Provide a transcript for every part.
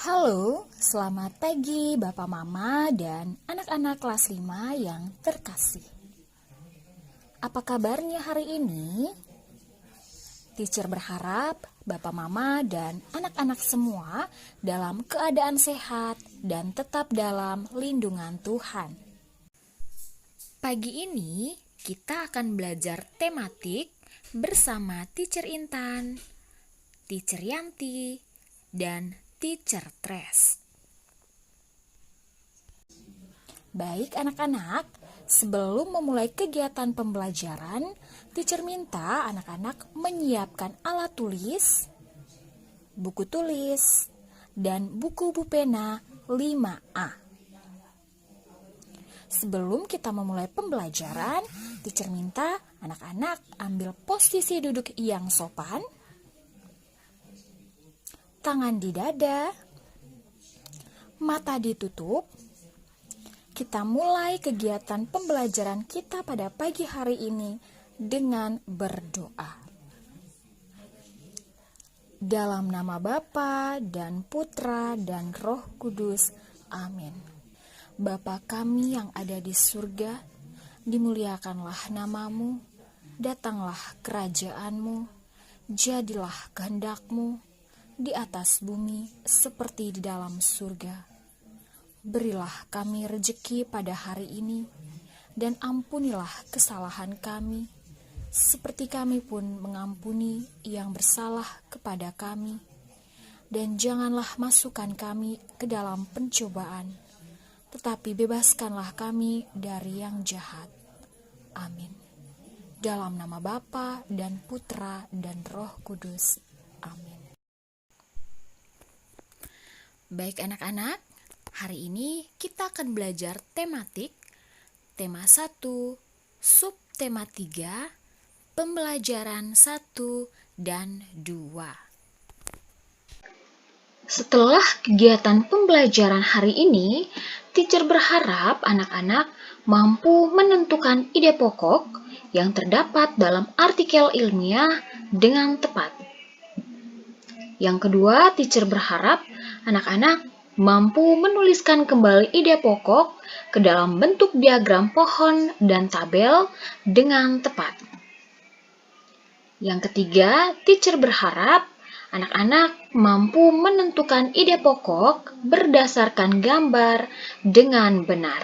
Halo, selamat pagi Bapak Mama dan anak-anak kelas 5 yang terkasih. Apa kabarnya hari ini? Teacher berharap Bapak Mama dan anak-anak semua dalam keadaan sehat dan tetap dalam lindungan Tuhan. Pagi ini kita akan belajar tematik bersama Teacher Intan, Teacher Yanti, dan Teacher Tres. Baik anak-anak, sebelum memulai kegiatan pembelajaran, Teacher minta anak-anak menyiapkan alat tulis, buku tulis, dan buku pena 5A. Sebelum kita memulai pembelajaran, Teacher minta anak-anak ambil posisi duduk yang sopan, tangan di dada, mata ditutup. Kita mulai kegiatan pembelajaran kita pada pagi hari ini dengan berdoa. Dalam nama Bapa dan Putra dan Roh Kudus. Amin. Bapa kami yang ada di surga, dimuliakanlah namamu, datanglah kerajaanmu, jadilah kehendak-mu, di atas bumi seperti di dalam surga. Berilah kami rejeki pada hari ini, dan ampunilah kesalahan kami, seperti kami pun mengampuni yang bersalah kepada kami. Dan janganlah masukkan kami ke dalam pencobaan, tetapi bebaskanlah kami dari yang jahat. Amin. Dalam nama Bapa dan Putra dan Roh Kudus. Amin. Baik anak-anak, hari ini kita akan belajar tematik, tema 1, subtema 3, pembelajaran 1 dan 2. Setelah kegiatan pembelajaran hari ini, Teacher berharap anak-anak mampu menentukan ide pokok yang terdapat dalam artikel ilmiah dengan tepat. Yang kedua, Teacher berharap anak-anak mampu menuliskan kembali ide pokok ke dalam bentuk diagram pohon dan tabel dengan tepat. Yang ketiga, Teacher berharap anak-anak mampu menentukan ide pokok berdasarkan gambar dengan benar.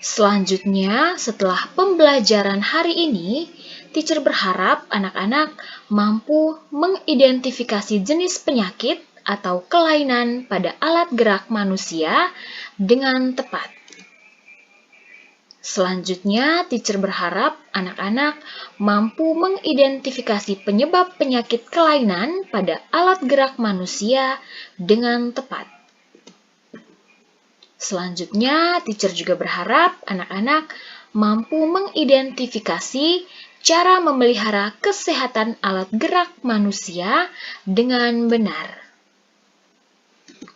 Selanjutnya, setelah pembelajaran hari ini, Teacher berharap anak-anak mampu mengidentifikasi jenis penyakit atau kelainan pada alat gerak manusia dengan tepat. Selanjutnya, Teacher berharap anak-anak mampu mengidentifikasi penyebab penyakit kelainan pada alat gerak manusia dengan tepat. Selanjutnya, Teacher juga berharap anak-anak mampu mengidentifikasi cara memelihara kesehatan alat gerak manusia dengan benar.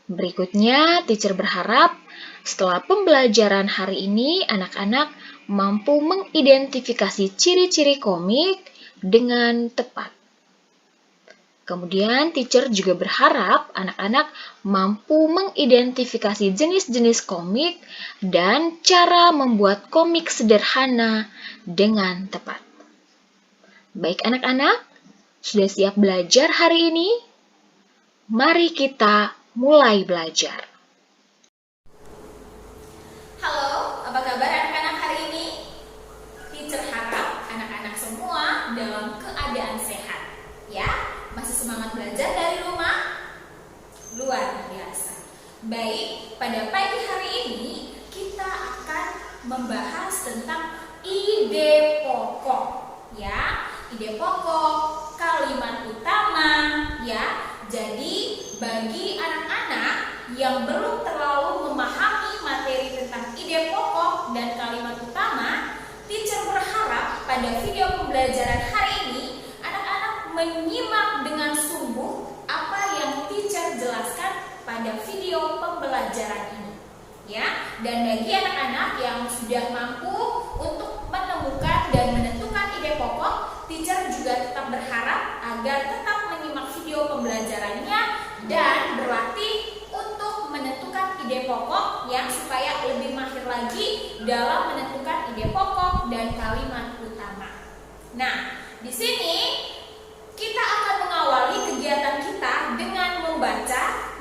Berikutnya, Teacher berharap setelah pembelajaran hari ini, anak-anak mampu mengidentifikasi ciri-ciri komik dengan tepat. Kemudian, Teacher juga berharap anak-anak mampu mengidentifikasi jenis-jenis komik dan cara membuat komik sederhana dengan tepat. Baik anak-anak, sudah siap belajar hari ini? Mari kita mulai belajar. Halo, apa kabar anak-anak hari ini? Teacher harap anak-anak semua dalam keadaan sehat. Ya, masih semangat belajar dari rumah? Luar biasa. Baik, pada pagi hari ini kita akan membahas tentang ide pokok. Ya, ide pokok, kalimat utama, ya. Jadi, bagi anak-anak yang belum terlalu memahami materi tentang ide pokok dan kalimat utama, Teacher berharap pada video pembelajaran hari ini, anak-anak menyimak dengan sungguh apa yang Teacher jelaskan pada video pembelajaran ini. Ya, dan bagi anak-anak yang sudah mampu untuk menemukan dan menentukan ide pokok, Teacher juga tetap berharap agar tetap menyimak video pembelajarannya dan berlatih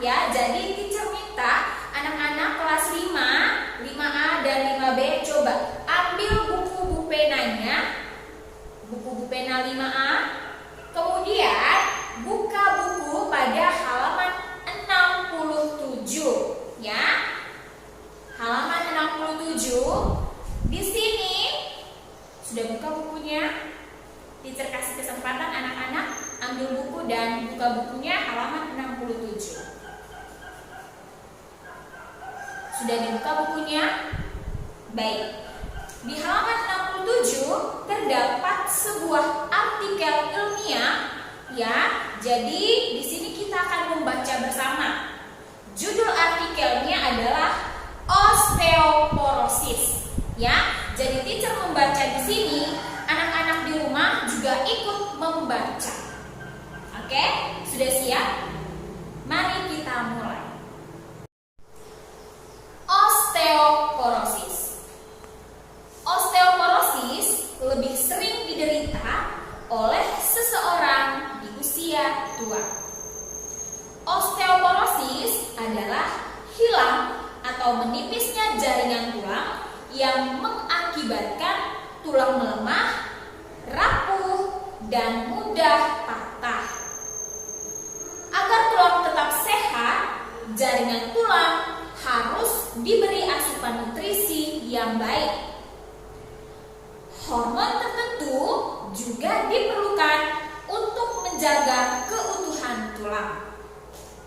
ya. Jadi teacher minta anak-anak kelas 5, 5A dan 5B coba ambil buku penanya, buku pena 5A, kemudian buka buku pada halaman 67 ya. Halaman 67. Di sini sudah buka bukunya. Teacher kasih kesempatan anak-anak ambil buku dan buka bukunya halaman 67. Sudah dibuka bukunya? Baik. Di halaman 67 terdapat sebuah artikel ilmiah ya. Jadi di sini kita akan membaca bersama. Judul artikelnya adalah osteoporosis ya. Jadi teacher membaca di sini, anak-anak di rumah juga ikut membaca. Oke, sudah siap? Mari kita mulai. Osteoporosis. Osteoporosis lebih sering diderita oleh seseorang di usia tua. Osteoporosis adalah hilang atau menipisnya jaringan tulang yang mengakibatkan tulang melemah, rapuh, dan mudah patah. Agar tulang tetap sehat, jaringan tulang harus diberi asupan nutrisi yang baik. Hormon tertentu juga diperlukan untuk menjaga keutuhan tulang.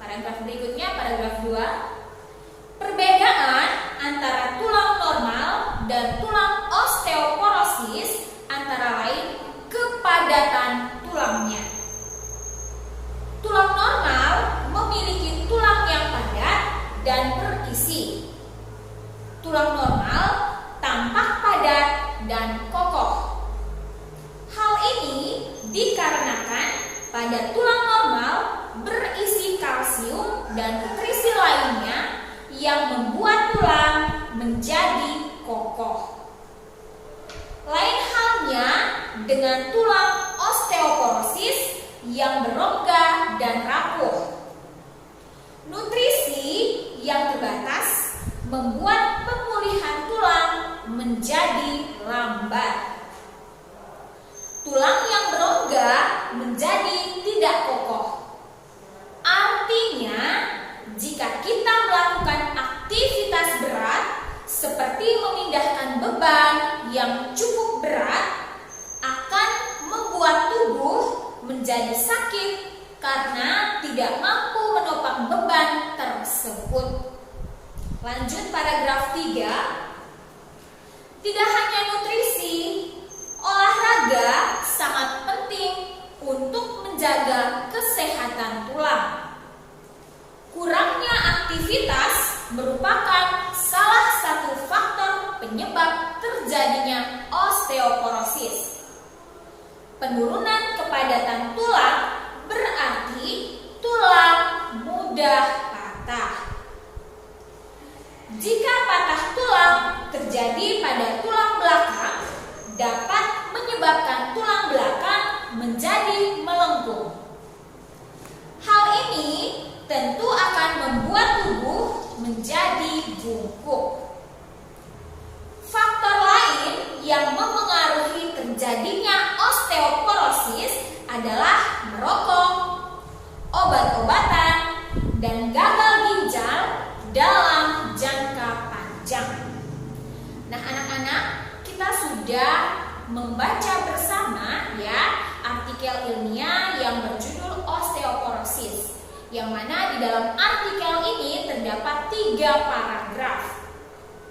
Paragraf berikutnya, paragraf 2. Perbedaan antara tulang normal dan tulang osteoporosis antara lain kepadatan tulangnya. Tulang normal memiliki tulang yang padat dan berisi. Tulang normal tampak padat dan kokoh. Hal ini dikarenakan pada tulang normal berisi kalsium dan nutrisi lainnya yang membuat tulang menjadi kokoh. Lain halnya dengan tulang osteoporosis yang berongga dan rapuh. Nutrisi yang terbatas membuat pemulihan tulang menjadi lambat. Tulang yang berongga menjadi tidak kokoh. Artinya, jika kita melakukan aktivitas berat seperti memindahkan beban yang cukup berat, akan membuat tubuh menjadi sakit karena tidak mampu menopang beban tersebut. Lanjut paragraf 3. Tidak hanya nutrisi, olahraga sangat penting untuk menjaga kesehatan tulang. Kurangnya aktivitas merupakan salah satu faktor penyebab terjadinya osteoporosis. Penurunan kepadatan tulang berarti tulang mudah patah. Jika patah tulang terjadi pada tulang belakang, dapat menyebabkan tulang belakang menjadi melengkung. Hal ini tentu akan membuat tubuh menjadi bungkuk. Faktor lain yang memengaruhi terjadinya osteoporosis adalah merokok, obat-obatan, dan gagal ginjal dalam jangka panjang. Nah, anak-anak, kita sudah membaca bersama ya artikel ilmiah yang berjudul osteoporosis, yang mana di dalam artikel ini terdapat 3 paragraf.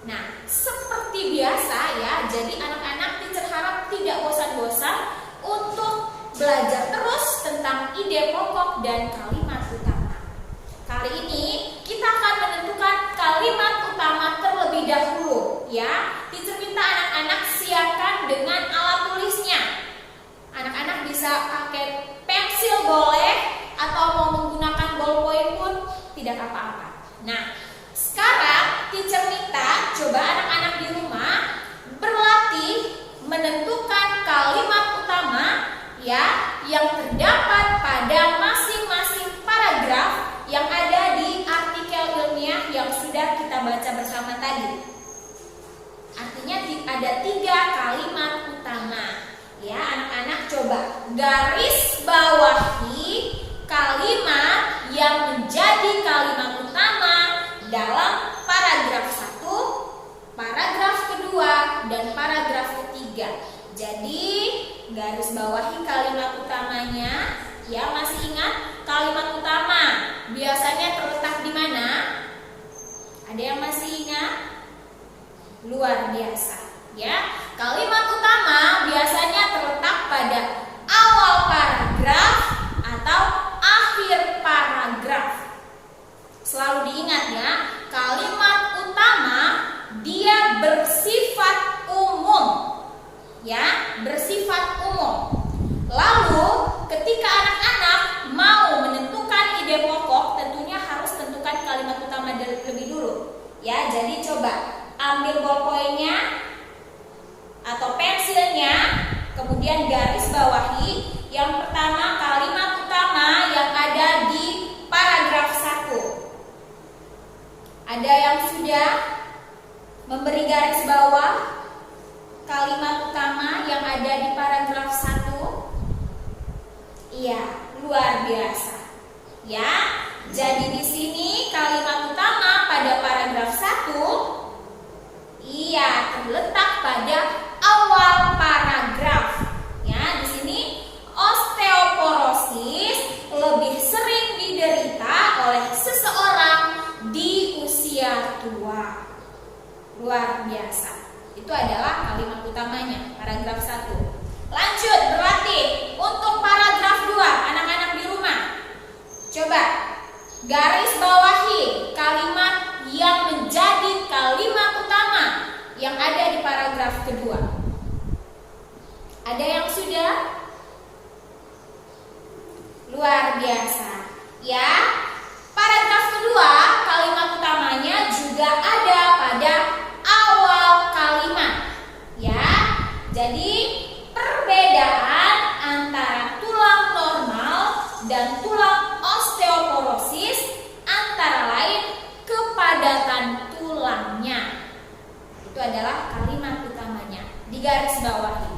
Nah, seperti biasa ya, jadi anak-anak teacher harap tidak bosan-bosan untuk belajar terus tentang ide pokok dan kalimat utama. Kali ini kita akan menentukan kalimat utama terlebih dahulu ya. Teacher minta anak-anak siapkan dengan alat tulisnya. Anak-anak bisa pakai pensil boleh, atau mau menggunakan ballpoint pun tidak apa-apa. Nah, sekarang teacher minta coba anak-anak di rumah berlatih menentukan kalimat utama ya yang terdapat pada masing-masing paragraf yang ada di garis bawahi kalimat yang menjadi kalimat utama dalam paragraf 1, paragraf kedua, dan paragraf ketiga. Jadi garis bawahi kalimat utamanya, ya, masih ingat kalimat utama biasanya terletak di mana? Ada yang masih ingat? Luar biasa, ya. Kalimat utama biasanya terletak pada awal paragraf atau akhir paragraf. Selalu diingat ya, kalimat utama dia bersifat umum. Ya, bersifat umum. Lalu ketika anak-anak mau menentukan ide pokok, tentunya harus tentukan kalimat utama lebih dulu. Ya, jadi coba ambil ballpointnya atau pensilnya, kemudian garis bawahi yang pertama kalimat utama yang ada di paragraf 1. Ada yang sudah memberi garis bawah kalimat utama yang ada di paragraf 1? Iya, luar biasa. Ya, jadi di sini kalimat utama pada paragraf 1 terletak pada awal paragraf. Ya, di sini osteoporosis lebih sering diderita oleh seseorang di usia tua. Luar biasa. Itu adalah kalimat utamanya, paragraf 1. Lanjut, berlatih untuk paragraf 2, anak-anak di rumah. Coba garis bawahi kalimat yang menjadi kalimat utama yang ada di paragraf kedua. Ada yang sudah? Luar biasa. Ya, paragraf kedua kalimat utamanya juga ada pada awal kalimat. Ya, jadi perbedaan antara tulang normal dan tulang osteoporosis antara lain kepadatan tulangnya. Itu adalah kalimat utamanya di garis bawahi.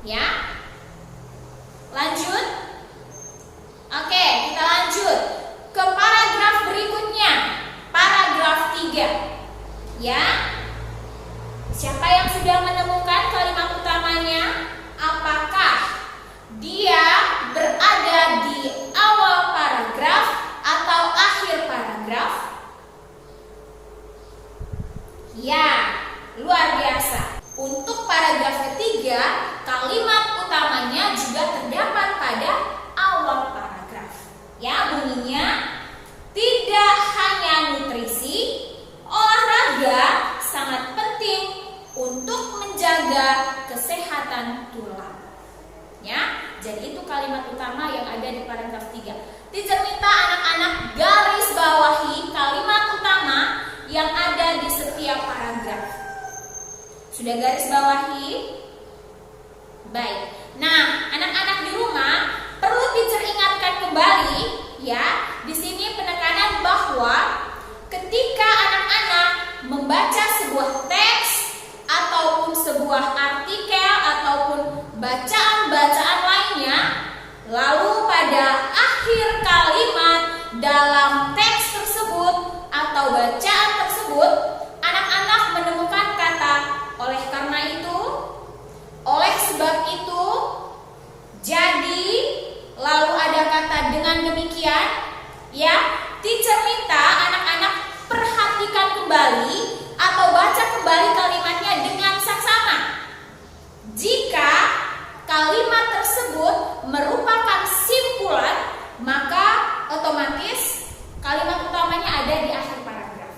Ya. Lanjut. Oke, kita lanjut ke paragraf berikutnya. Paragraf 3. Ya. Siapa yang sudah menemukan kalimat utamanya? Apakah dia berada di awal paragraf atau akhir paragraf? Ya, luar biasa. Untuk paragraf ketiga, kalimat utamanya juga terdapat pada awal paragraf. Ya, bunyinya tidak hanya nutrisi, olahraga sangat penting untuk menjaga kesehatan tulang. Ya, jadi itu kalimat utama yang ada di paragraf 3. Teacher minta anak-anak garis bawahi kalimat utama yang ada di setiap paragraf. Sudah garis bawahi? Baik. Nah, anak-anak di rumah perlu teacher ingatkan kembali ya, di sini penekanan bahwa ketika anak-anak membaca sebuah teks ataupun sebuah artikel ataupun bacaan-bacaan lainnya, lalu pada akhir kalimat dalam teks tersebut atau bacaan tersebut anak-anak menemukan kata oleh karena itu, oleh sebab itu, jadi, lalu ada kata dengan demikian. Ya, teacher minta anak-anak perhatikan kembali atau baca kembali kalimatnya dengan saksama. Jika kalimat tersebut merupakan simpulan, maka otomatis kalimat utamanya ada di akhir paragraf.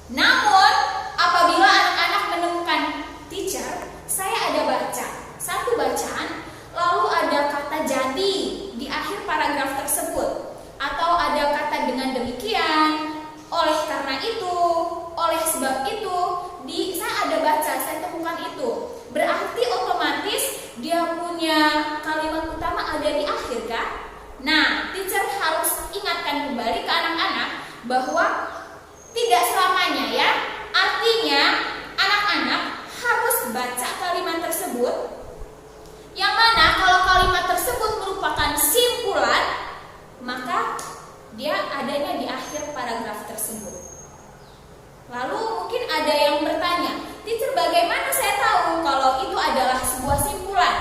Namun, apabila anak-anak menemukan, teacher, saya ada baca satu bacaan, lalu ada kata jadi di akhir paragraf tersebut, atau ada kata dengan demikian, oleh karena itu, oleh sebab itu, saya ada baca, saya temukan itu. Berarti otomatis dia punya kalimat utama ada di akhir kan? Nah, teacher harus ingatkan kembali ke anak-anak bahwa tidak selamanya ya. Artinya anak-anak harus baca kalimat tersebut. Yang mana kalau kalimat tersebut merupakan simpulan, maka dia adanya di akhir paragraf tersebut. Lalu mungkin ada yang bertanya, "Teacher, bagaimana saya tahu kalau itu adalah sebuah simpulan?"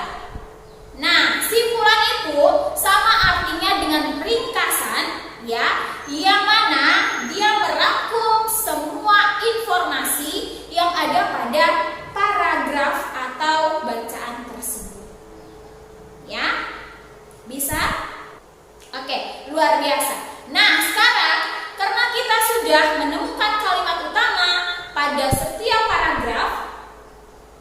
Nah, simpulan itu sama artinya dengan ringkasan, ya, yang mana dia merangkum semua informasi yang ada pada paragraf atau bacaan tersebut. Ya, bisa? Oke, luar biasa. Nah, sekarang karena kita sudah menemukan kalimat utama pada setiap paragraf,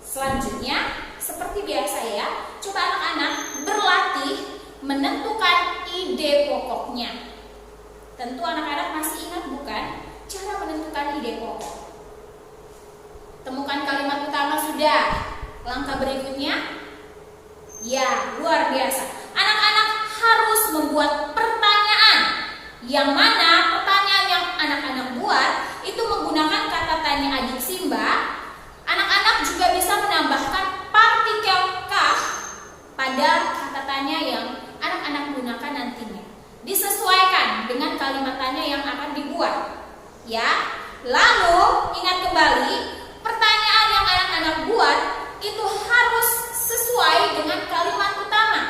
selanjutnya seperti biasa ya, coba anak-anak berlatih menentukan ide pokoknya. Tentu anak-anak masih ingat bukan cara menentukan ide pokok? Temukan kalimat utama sudah. Langkah berikutnya, ya, luar biasa. Anak-anak harus membuat pertanyaan, yang mana pertanyaan yang anak-anak buat itu menggunakan kata tanya adik Simba. Anak-anak juga bisa menambahkan partikel kah pada kata tanya yang anak-anak gunakan nantinya. Disesuaikan dengan kalimat tanya yang akan dibuat. Ya, lalu ingat kembali, pertanyaan yang anak-anak buat itu harus sesuai dengan kalimat utama.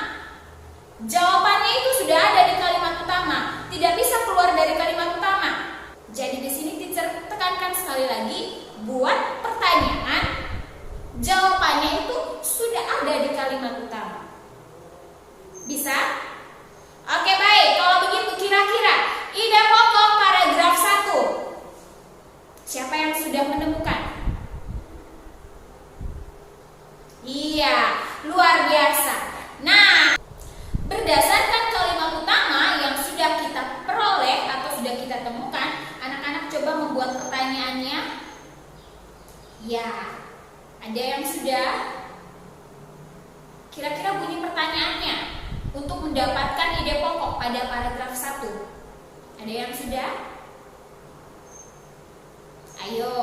Jawabannya itu sudah ada di kalimat utama, tidak bisa keluar dari kalimat utama. Jadi di sini teacher tekankan sekali lagi, buat pertanyaan, jawabannya itu sudah ada di kalimat utama. Bisa? Oke, baik. Kalau begitu kira-kira ide pokok paragraf 1. Siapa yang sudah menemukan? Iya, luar biasa. Nah, berdasarkan kalimat utama yang sudah kita peroleh atau sudah kita temukan, anak-anak coba membuat pertanyaannya. Ya, ada yang sudah? Kira-kira bunyi pertanyaannya untuk mendapatkan ide pokok pada paragraf 1. Ada yang sudah? Ayo.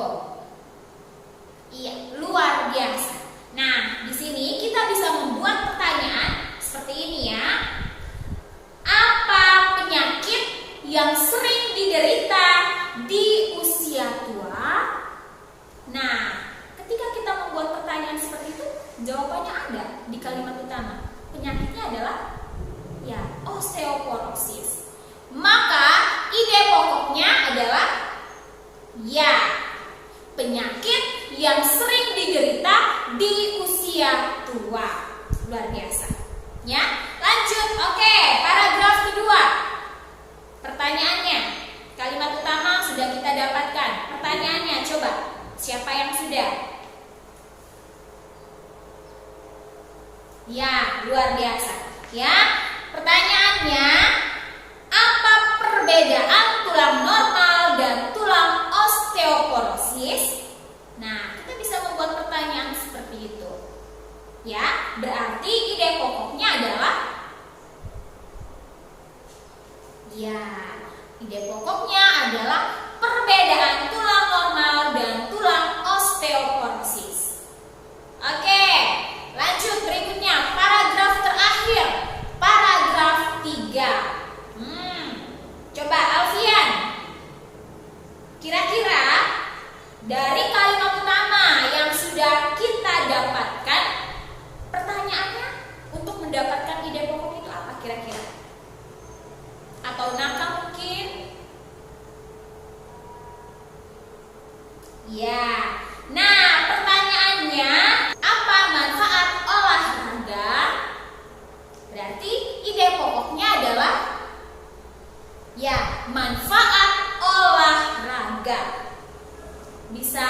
Iya, luar biasa. Nah, di sini kita bisa membuat pertanyaan seperti ini ya. Apa penyakit yang sering diderita di usia tua? Nah, ketika kita membuat pertanyaan seperti itu, jawabannya ada di kalimat utama. Penyakitnya adalah ya, osteoporosis. Maka ide pokoknya adalah ya, penyakit yang sering diderita di usia tua. Luar biasa. Ya, lanjut. Oke, paragraf kedua. Pertanyaannya, kalimat utama sudah kita dapatkan. Pertanyaannya, coba siapa yang sudah? Ya, luar biasa. Ya, pertanyaannya, apa perbedaan tulang normal dan tulang osteoporosis? Nah, kita bisa membuat pertanyaan seperti itu. Ya, berarti ide pokoknya adalah ya, ide pokoknya adalah perbedaan tulang normal dan tulang osteoporosis. Oke, lanjut berikutnya, paragraf terakhir, paragraf 3. Coba Alfian, kira-kira dari kalimat utama yang sudah kita dapatkan, pertanyaannya untuk mendapatkan ide pokok itu apa kira-kira? Atau nakal mungkin? Ya. Nah, pertanyaannya, apa manfaat olahraga? Berarti ide pokoknya adalah ya, manfaat olahraga. Bisa?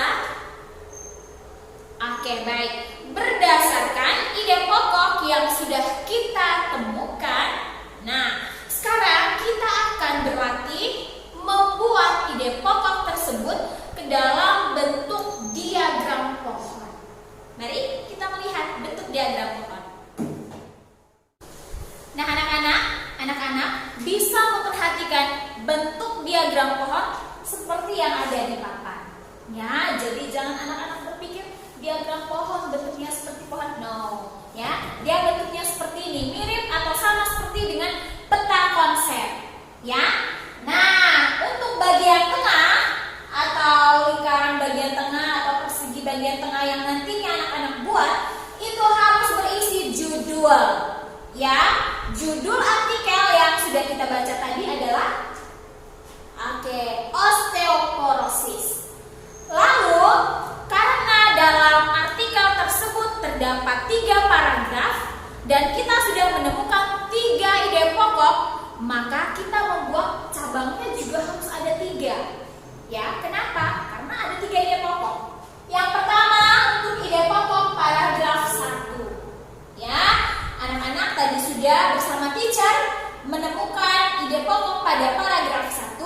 Oke, baik. Berdasarkan ide pokok yang sudah kita temukan, nah, sekarang kita akan berlatih membuat ide pokok tersebut ke dalam bentuk diagram pohon. Mari kita melihat bentuk diagram pohon. Nah, anak-anak bisa memperhatikan bentuk diagram pohon seperti yang ada di papan. Ya, jadi jangan anak-anak berpikir diagram pohon bentuknya seperti pohon. No, Ya, dia bentuknya seperti ini, mirip atau sama seperti dengan peta konsep. Ya. Nah, untuk bagian tengah atau lingkaran bagian tengah atau persegi bagian tengah yang nantinya anak-anak buat itu harus berisi judul. Ya, judul artikel yang sudah kita baca tadi adalah osteoporosis. Lalu, karena dalam artikel tersebut terdapat 3 paragraf dan kita sudah menemukan 3 ide pokok, maka kita membuat cabangnya juga harus ada 3. Ya, kenapa? Karena ada 3 ide pokok. Yang pertama untuk ide pokok paragraf 1. Ya, anak-anak tadi sudah bersama teacher menemukan ide pokok pada paragraf 1.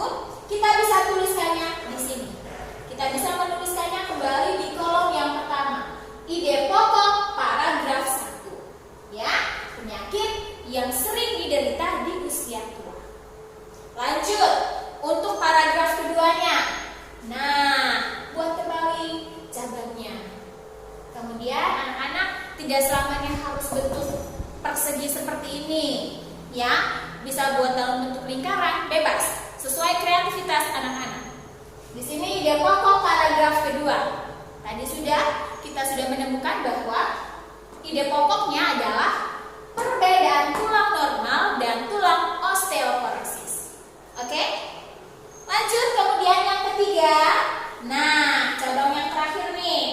Kita bisa tuliskannya di sini. Kita bisa menuliskannya kembali di kolom yang pertama. Ide pokok paragraf 1. Ya, penyakit yang sering diderita di usia tua. Lanjut untuk paragraf keduanya. Nah, buat kembali cabangnya. Kemudian anak-anak tidak selamanya harus bentuk persegi seperti ini. Ya, bisa buat dalam bentuk lingkaran, bebas, sesuai kreativitas anak-anak. Di sini ide pokok paragraf kedua. Tadi kita sudah menemukan bahwa ide pokoknya adalah perbedaan tulang normal dan tulang osteoporosis. Oke? Lanjut kemudian yang ketiga. Nah, cabang yang terakhir nih.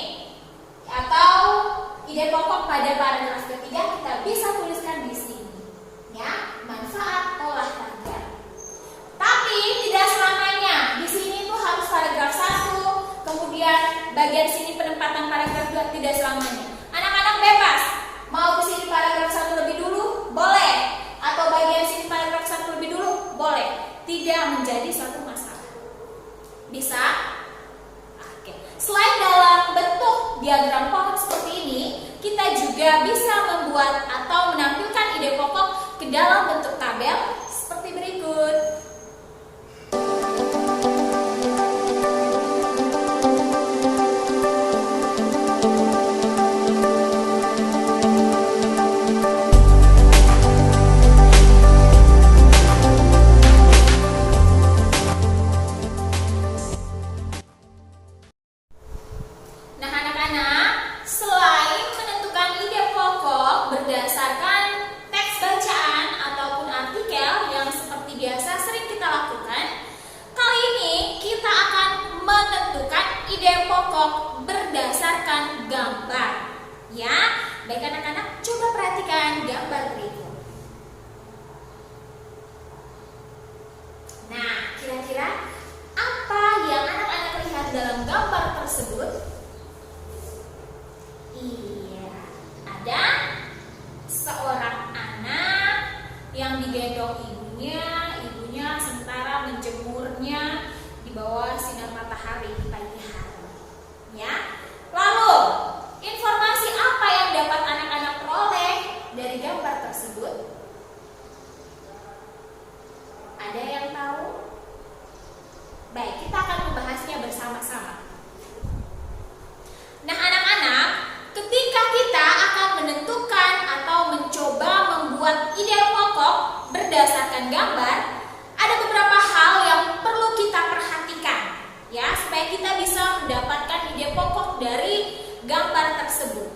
Atau ide pokok pada paragraf ketiga kita bisa tuliskan di sini. Ya, manfaat olahraga. Tapi tidak selamanya. Di sini tuh harus paragraf 1, kemudian bagian sini penempatan paragraf 2 tidak selamanya. Anak-anak bebas. Mau di sini paragraf 1 lebih dulu, boleh. Atau bagian sini paragraf 1 lebih dulu, boleh. Tidak menjadi suatu masalah. Bisa? Oke. Selain dalam bentuk diagram pohon seperti ini, kita juga bisa membuat atau menampilkan ide pokok ke dalam bentuk tabel seperti berikut. Nah, anak-anak, selain menentukan ide pokok berdasarkan teks bacaan ataupun artikel yang seperti biasa sering kita lakukan, kali ini kita akan menentukan ide pokok berdasarkan gambar. Ya, baik anak-anak, coba perhatikan gambar berikut. Nah, kira-kira apa yang anak-anak lihat dalam gambar tersebut? Iya, ada seorang anak yang digendong ibunya sementara menjemurnya di bawah sinar matahari di pagi hari. Ya, lalu informasi apa yang dapat anak-anak peroleh dari gambar tersebut? Ada yang tahu? Baik, kita akan membahasnya bersama-sama. Nah, anak-anak, ketika kita akan menentukan atau mencoba membuat ide pokok berdasarkan gambar, ada beberapa hal yang perlu kita perhatikan, ya, supaya kita bisa mendapatkan ide pokok dari gambar tersebut.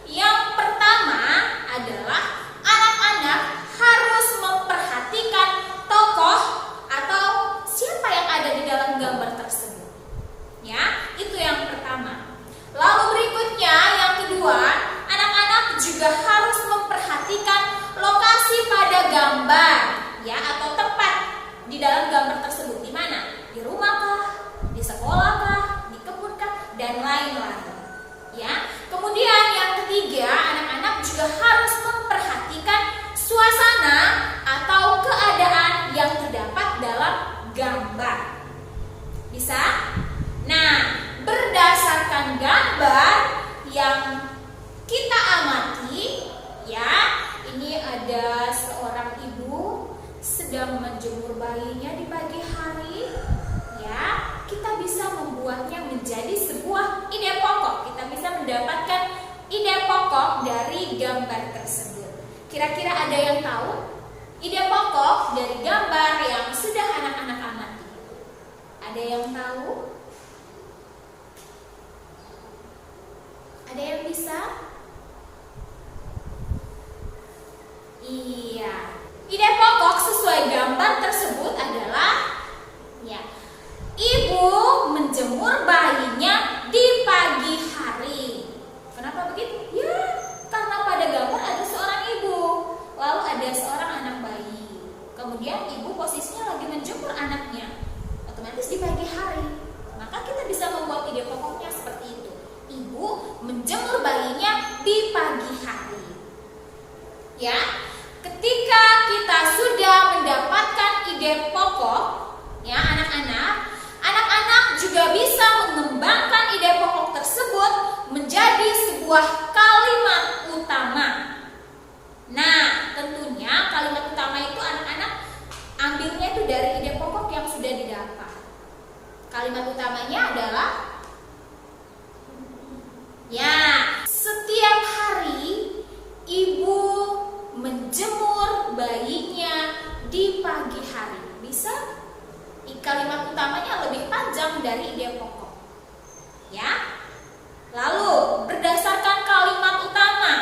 Yang pertama adalah anak-anak harus memperhatikan tokoh atau siapa yang ada di dalam gambar tersebut. Ya, itu yang pertama. Lalu berikutnya, yang kedua, anak-anak juga harus memperhatikan lokasi pada gambar, ya, atau tempat di dalam gambar tersebut. Di mana? Di rumah kah? Di sekolah kah? Di kebun kah? Dan lain-lain. Ya. Kemudian yang ketiga, anak-anak juga harus memperhatikan suasana atau keadaan yang terdapat dalam gambar. Bisa? Nah, berdasarkan gambar yang kita amati, ya, ini ada seorang ibu sedang menjemur bayinya di pagi hari, ya. Kita bisa membuatnya menjadi sebuah ide pokok. Kita bisa mendapatkan ide pokok dari gambar ada yang tahu ide pokok dari gambar yang sudah anak-anak amati? Ada yang tahu? Ada yang bisa? Iya. Ide pokok sesuai gambar tersebut adalah ibu menjemur bayinya di pagi hari. Kenapa begitu? Ya, karena pada gambar ada seorang ibu, lalu ada seorang anak bayi. Kemudian ibu posisinya lagi menjemur anaknya, otomatis di pagi hari. Maka kita bisa membuat ide pokoknya seperti itu. Ibu menjemur bayinya di pagi hari. Ya, ketika kita sudah mendapatkan ide pokok, ya anak-anak juga bisa mengembangkan ide pokok tersebut menjadi sebuah kalimat utama. Nah, tentunya kalimat utama itu anak-anak ambilnya itu dari ide pokok yang sudah didapat. Kalimat utamanya adalah setiap hari ibu menjemur bayinya di pagi hari. Bisa? Kalimat utamanya lebih panjang dari ide pokok. Ya. Lalu, berdasarkan kalimat utama,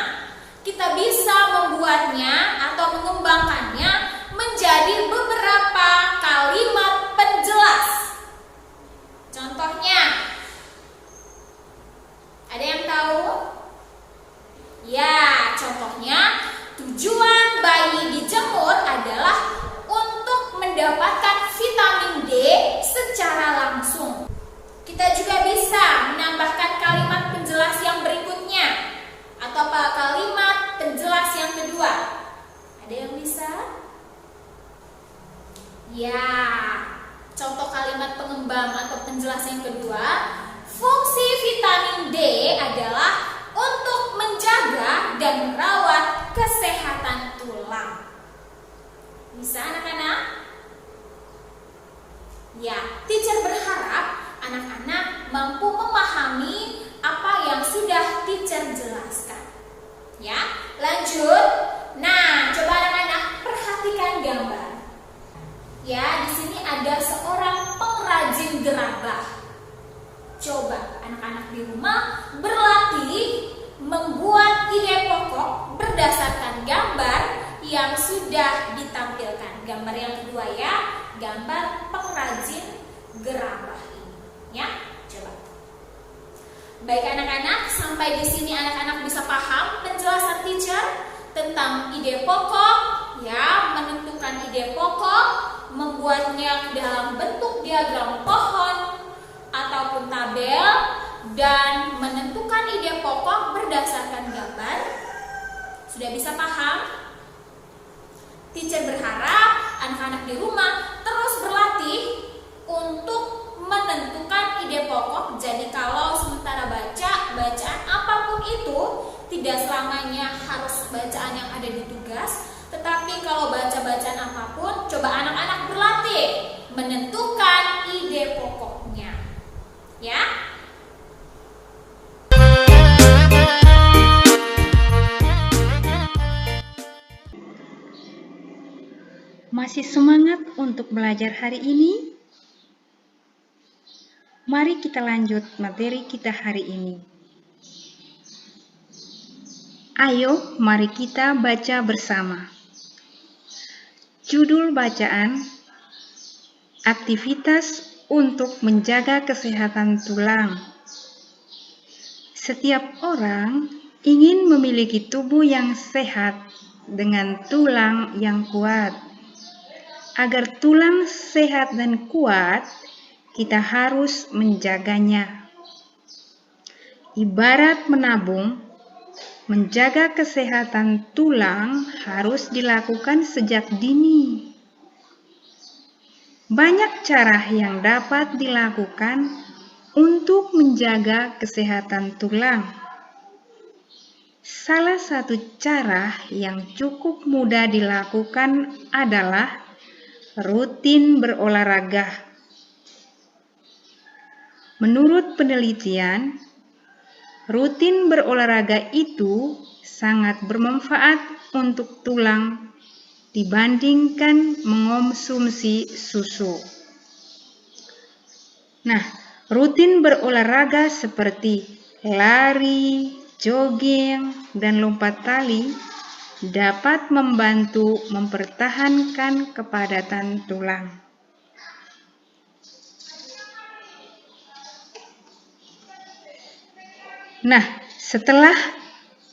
kita bisa membuatnya atau mengembangkannya menjadi beberapa kalimat penjelas. Contohnya, ada yang tahu? Ya, contohnya tujuan bayi dijemur adalah untuk mendapatkan vitamin D secara langsung. Kita juga bisa menambahkan kalimat penjelas yang berikutnya atau kalimat penjelas yang kedua. Ada yang bisa? Ya, contoh kalimat pengembang atau penjelas yang kedua, fungsi vitamin D adalah untuk menjaga dan merawat kesehatan tulang. Bisa anak-anak? Ya, teacher berharap anak-anak mampu memahami apa yang sudah teacher jelaskan. Ya, lanjut. Nah, coba anak-anak perhatikan gambar. Ya, di sini ada seorang pengrajin gerabah. Coba anak-anak di rumah berlatih membuat ide pokok berdasarkan gambar yang sudah ditampilkan. Gambar yang kedua ya, gambar pengrajin gerabah ini. Ya, coba. Baik anak-anak, sampai di sini anak-anak bisa paham penjelasan teacher tentang ide pokok, ya, menentukan ide pokok, membuatnya dalam bentuk diagram pohon ataupun tabel, dan menentukan ide pokok berdasarkan gambar. Sudah bisa paham? Teacher berharap anak-anak di rumah terus berlatih untuk menentukan ide pokok. Jadi kalau sementara bacaan apapun itu tidak selamanya harus bacaan yang ada di tugas, tetapi kalau baca bacaan apapun, coba anak-anak berlatih menentukan ide pokoknya. Ya. Masih semangat untuk belajar hari ini? Mari kita lanjut materi kita hari ini. Ayo, mari kita baca bersama. Judul bacaan: Aktivitas untuk menjaga kesehatan tulang. Setiap orang ingin memiliki tubuh yang sehat dengan tulang yang kuat. Agar tulang sehat dan kuat, kita harus menjaganya. Ibarat menabung, menjaga kesehatan tulang harus dilakukan sejak dini. Banyak cara yang dapat dilakukan untuk menjaga kesehatan tulang. Salah satu cara yang cukup mudah dilakukan adalah rutin berolahraga. Menurut penelitian, rutin berolahraga itu sangat bermanfaat untuk tulang dibandingkan mengonsumsi susu. Nah, rutin berolahraga seperti lari, jogging, dan lompat tali dapat membantu mempertahankan kepadatan tulang. Nah, setelah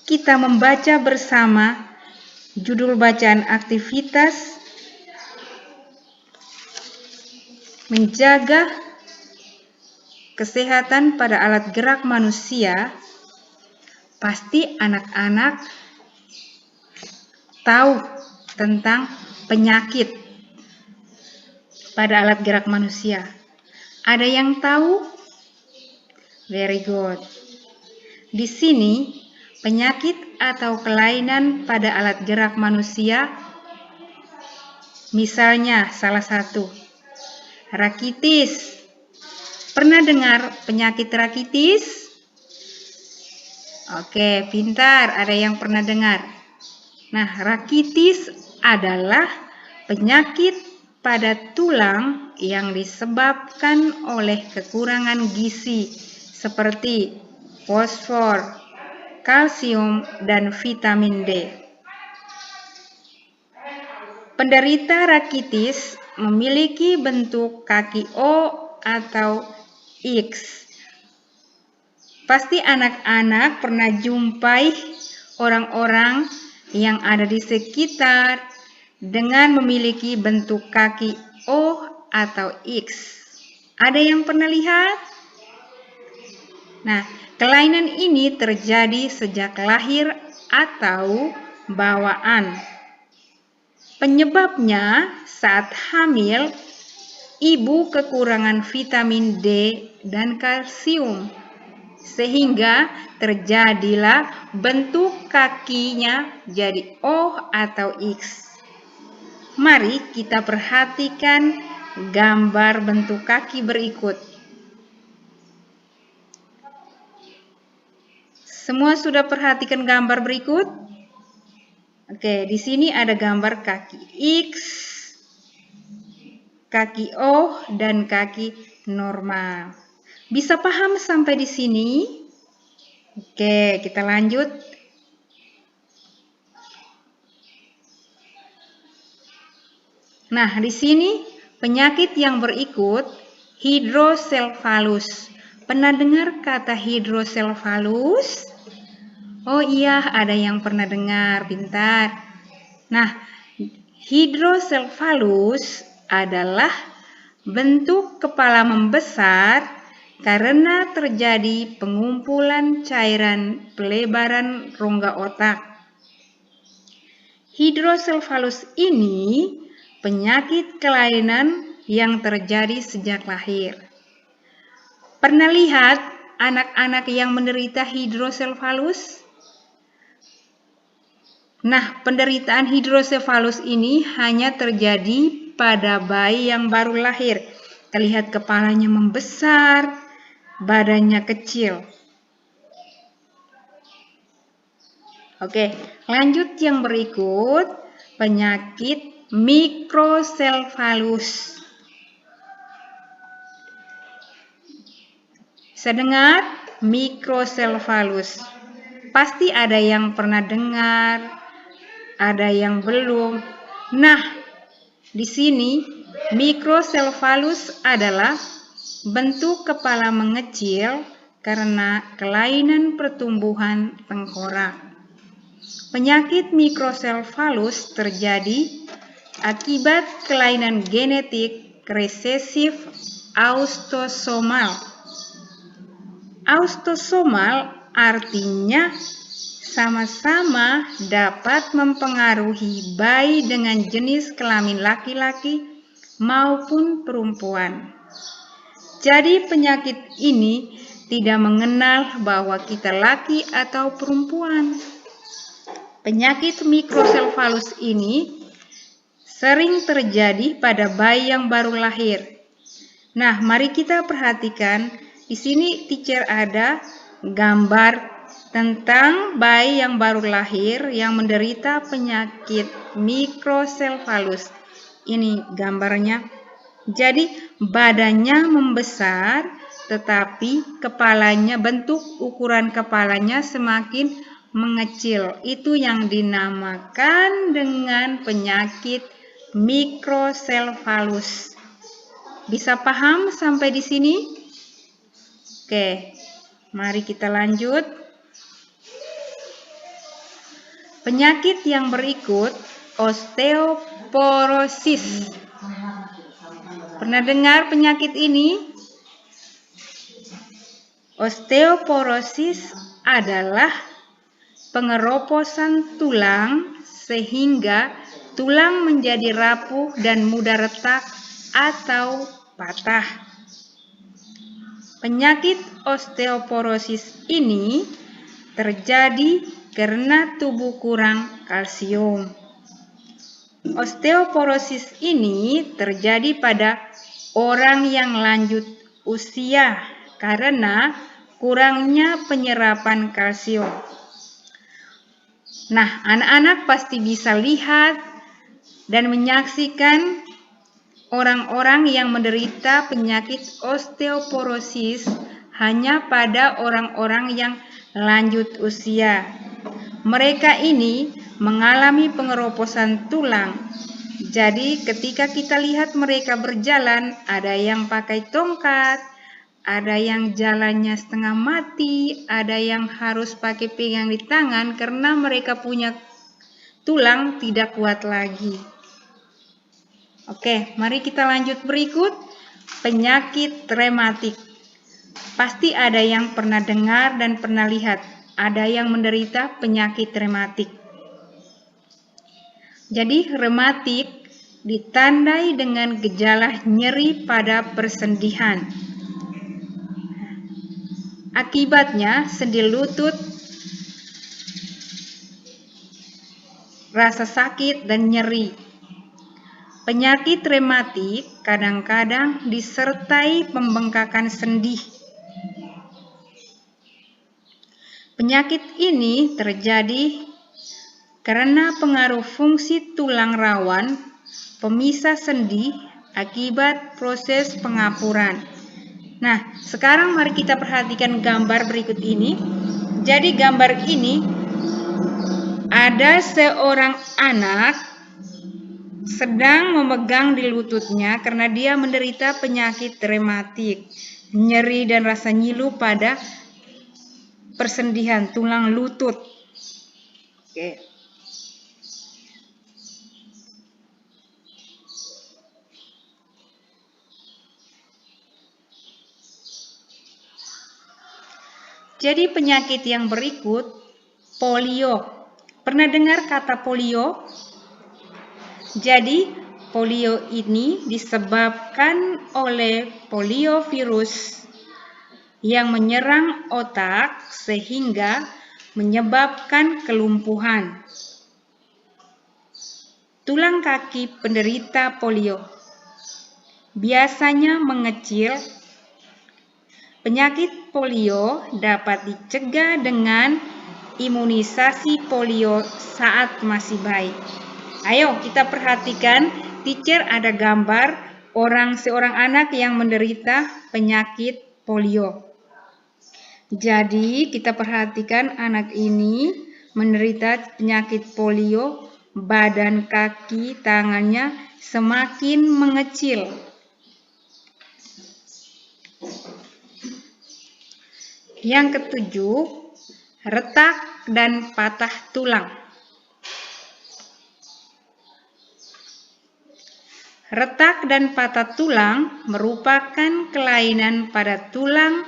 kita membaca bersama judul bacaan aktivitas menjaga kesehatan pada alat gerak manusia, pasti anak-anak tahu tentang penyakit pada alat gerak manusia. Ada yang tahu? Very good. Di sini, penyakit atau kelainan pada alat gerak manusia, misalnya salah satu, rakitis. Pernah dengar penyakit rakitis? Oke, pintar, ada yang pernah dengar. Nah, rakitis adalah penyakit pada tulang yang disebabkan oleh kekurangan gizi seperti fosfor, kalsium, dan vitamin D. Penderita rakitis memiliki bentuk kaki O atau X. Pasti anak-anak pernah jumpai orang-orang yang ada di sekitar dengan memiliki bentuk kaki O atau X. Ada yang pernah lihat? Nah, kelainan ini terjadi sejak lahir atau bawaan. Penyebabnya saat hamil, ibu kekurangan vitamin D dan kalsium, sehingga terjadilah bentuk kakinya jadi O atau X. Mari kita perhatikan gambar bentuk kaki berikut. Semua sudah perhatikan gambar berikut? Oke, di sini ada gambar kaki X, kaki O, dan kaki normal. Bisa paham sampai di sini? Oke, kita lanjut. Nah, di sini penyakit yang berikut, hidrocephalus. Pernah dengar kata hidrocephalus? Oh iya, ada yang pernah dengar, pintar. Nah, hidrocephalus adalah bentuk kepala membesar karena terjadi pengumpulan cairan pelebaran rongga otak. Hidrocephalus ini penyakit kelainan yang terjadi sejak lahir. Pernah lihat anak-anak yang menderita hidrocephalus? Nah, penderitaan hidrocephalus ini hanya terjadi pada bayi yang baru lahir. Terlihat kepalanya membesar, badannya kecil. Oke, lanjut yang berikut, penyakit mikrocephalus. Saya dengar mikrocephalus. Pasti ada yang pernah dengar, ada yang belum. Nah, di sini mikrocephalus adalah bentuk kepala mengecil karena kelainan pertumbuhan tengkorak. Penyakit mikrocephalus terjadi akibat kelainan genetik resesif autosomal. Autosomal artinya sama-sama dapat mempengaruhi bayi dengan jenis kelamin laki-laki maupun perempuan. Jadi penyakit ini tidak mengenal bahwa kita laki atau perempuan. Penyakit mikrocephalus ini sering terjadi pada bayi yang baru lahir. Nah, mari kita perhatikan. Di sini teacher ada gambar tentang bayi yang baru lahir yang menderita penyakit microcephalus. Ini gambarnya. Jadi badannya membesar, tetapi bentuk ukuran kepalanya semakin mengecil. Itu yang dinamakan dengan penyakit microcephalus. Bisa paham sampai di sini? Oke, mari kita lanjut. Penyakit yang berikut, osteoporosis. Pernah dengar penyakit ini? Osteoporosis adalah pengeroposan tulang sehingga tulang menjadi rapuh dan mudah retak atau patah. Penyakit osteoporosis ini terjadi karena tubuh kurang kalsium. Osteoporosis ini terjadi pada orang yang lanjut usia karena kurangnya penyerapan kalsium. Nah, anak-anak pasti bisa lihat dan menyaksikan orang-orang yang menderita penyakit osteoporosis hanya pada orang-orang yang lanjut usia. Mereka ini mengalami pengeroposan tulang. Jadi ketika kita lihat mereka berjalan, ada yang pakai tongkat, ada yang jalannya setengah mati, ada yang harus pakai pegang di tangan karena mereka punya tulang tidak kuat lagi. Oke, mari kita lanjut berikut. Penyakit rematik. Pasti ada yang pernah dengar dan pernah lihat. Ada yang menderita penyakit rematik. Jadi rematik ditandai dengan gejala nyeri pada persendian. Akibatnya sendi lutut, rasa sakit dan nyeri. Penyakit rematik kadang-kadang disertai pembengkakan sendi. Penyakit ini terjadi karena pengaruh fungsi tulang rawan pemisah sendi akibat proses pengapuran. Nah, sekarang mari kita perhatikan gambar berikut ini. Jadi gambar ini ada seorang anak sedang memegang di lututnya karena dia menderita penyakit rematik, nyeri dan rasa nyilu pada persendian tulang lutut. Oke. Jadi penyakit yang berikut, polio. Pernah dengar kata polio? Jadi polio ini disebabkan oleh poliovirus yang menyerang otak sehingga menyebabkan kelumpuhan. Tulang kaki penderita polio biasanya mengecil. Penyakit polio dapat dicegah dengan imunisasi polio saat masih bayi. Ayo kita perhatikan, teacher ada gambar seorang anak yang menderita penyakit polio. Jadi kita perhatikan anak ini menderita penyakit polio, badan, kaki, tangannya semakin mengecil. Yang ketujuh, retak dan patah tulang. Retak dan patah tulang merupakan kelainan pada tulang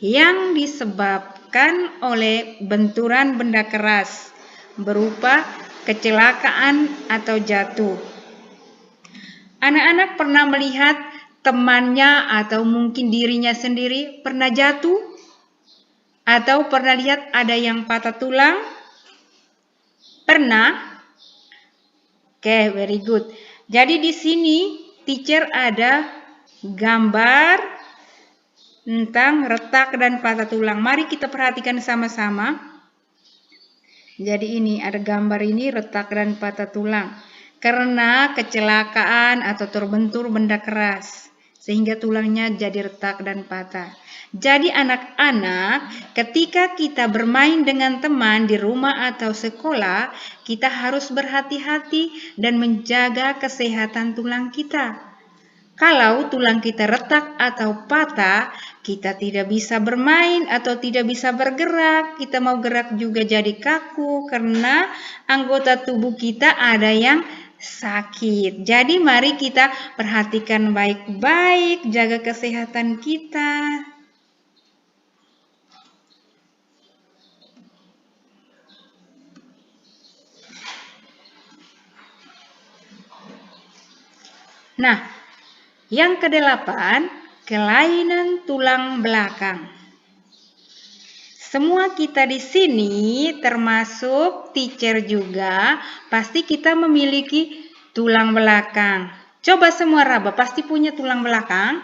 yang disebabkan oleh benturan benda keras berupa kecelakaan atau jatuh. Anak-anak pernah melihat temannya atau mungkin dirinya sendiri pernah jatuh? Atau pernah lihat ada yang patah tulang? Pernah? Oke, very good. Jadi di sini teacher ada gambar tentang retak dan patah tulang. Mari kita perhatikan sama-sama. Jadi ini ada gambar ini retak dan patah tulang. Karena kecelakaan atau terbentur benda keras. Sehingga tulangnya jadi retak dan patah. Jadi anak-anak, ketika kita bermain dengan teman di rumah atau sekolah, kita harus berhati-hati dan menjaga kesehatan tulang kita. Kalau tulang kita retak atau patah, kita tidak bisa bermain atau tidak bisa bergerak. Kita mau gerak juga jadi kaku karena anggota tubuh kita ada yang sakit. Jadi mari kita perhatikan baik-baik, jaga kesehatan kita. Nah, yang kedelapan, kelainan tulang belakang. Semua kita di sini, termasuk teacher juga, pasti kita memiliki tulang belakang. Coba semua raba, pasti punya tulang belakang?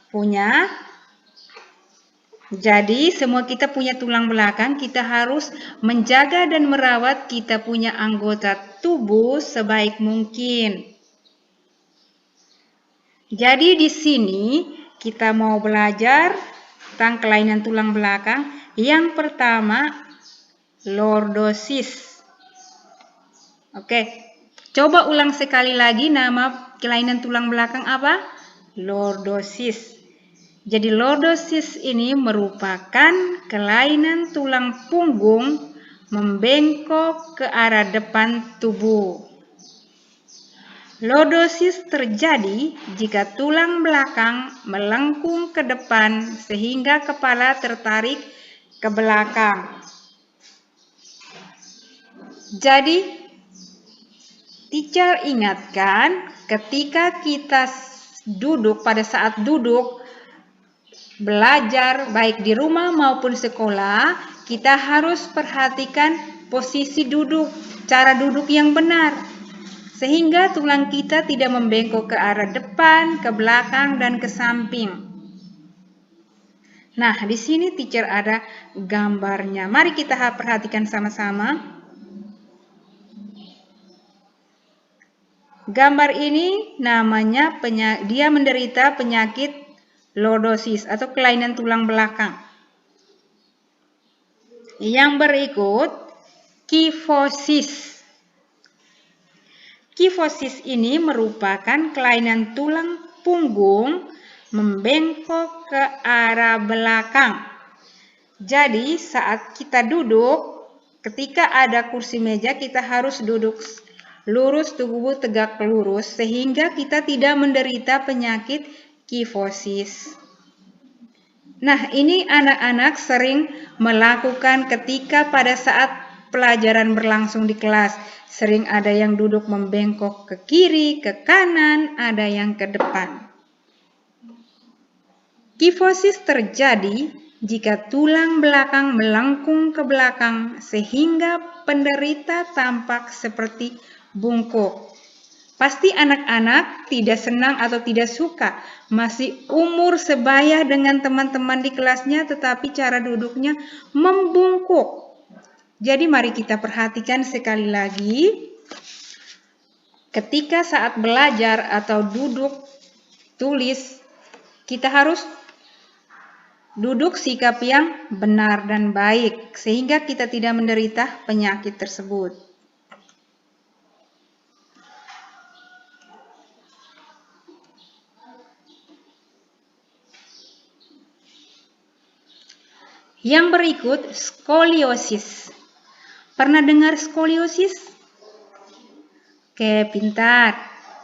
Punya? Jadi semua kita punya tulang belakang, kita harus menjaga dan merawat kita punya anggota tubuh sebaik mungkin. Jadi di sini kita mau belajar tentang kelainan tulang belakang. Yang pertama, lordosis. Oke, coba ulang sekali lagi nama kelainan tulang belakang apa? Lordosis. Jadi lordosis ini merupakan kelainan tulang punggung membengkok ke arah depan tubuh. Lordosis terjadi jika tulang belakang melengkung ke depan sehingga kepala tertarik ke belakang. Jadi, teacher ingatkan ketika kita duduk, pada saat duduk, belajar baik di rumah maupun sekolah, kita harus perhatikan posisi duduk, cara duduk yang benar. Sehingga tulang kita tidak membengkok ke arah depan, ke belakang, dan ke samping. Nah, di sini teacher ada gambarnya. Mari kita perhatikan sama-sama. Gambar ini namanya dia menderita penyakit lordosis atau kelainan tulang belakang. Yang berikut, kifosis. Kifosis ini merupakan kelainan tulang punggung membengkok ke arah belakang. Jadi saat kita duduk, ketika ada kursi meja kita harus duduk lurus, tubuh tegak lurus sehingga kita tidak menderita penyakit kifosis. Nah, ini anak-anak sering melakukan ketika pada saat pelajaran berlangsung di kelas. Sering ada yang duduk membengkok ke kiri, ke kanan, ada yang ke depan. Kifosis terjadi jika tulang belakang melengkung ke belakang sehingga penderita tampak seperti bungkuk. Pasti anak-anak tidak senang atau tidak suka, masih umur sebaya dengan teman-teman di kelasnya tetapi cara duduknya membungkuk. Jadi mari kita perhatikan sekali lagi, ketika saat belajar atau duduk tulis, kita harus duduk sikap yang benar dan baik, sehingga kita tidak menderita penyakit tersebut. Yang berikut, skoliosis. Pernah dengar skoliosis? Oke, pintar.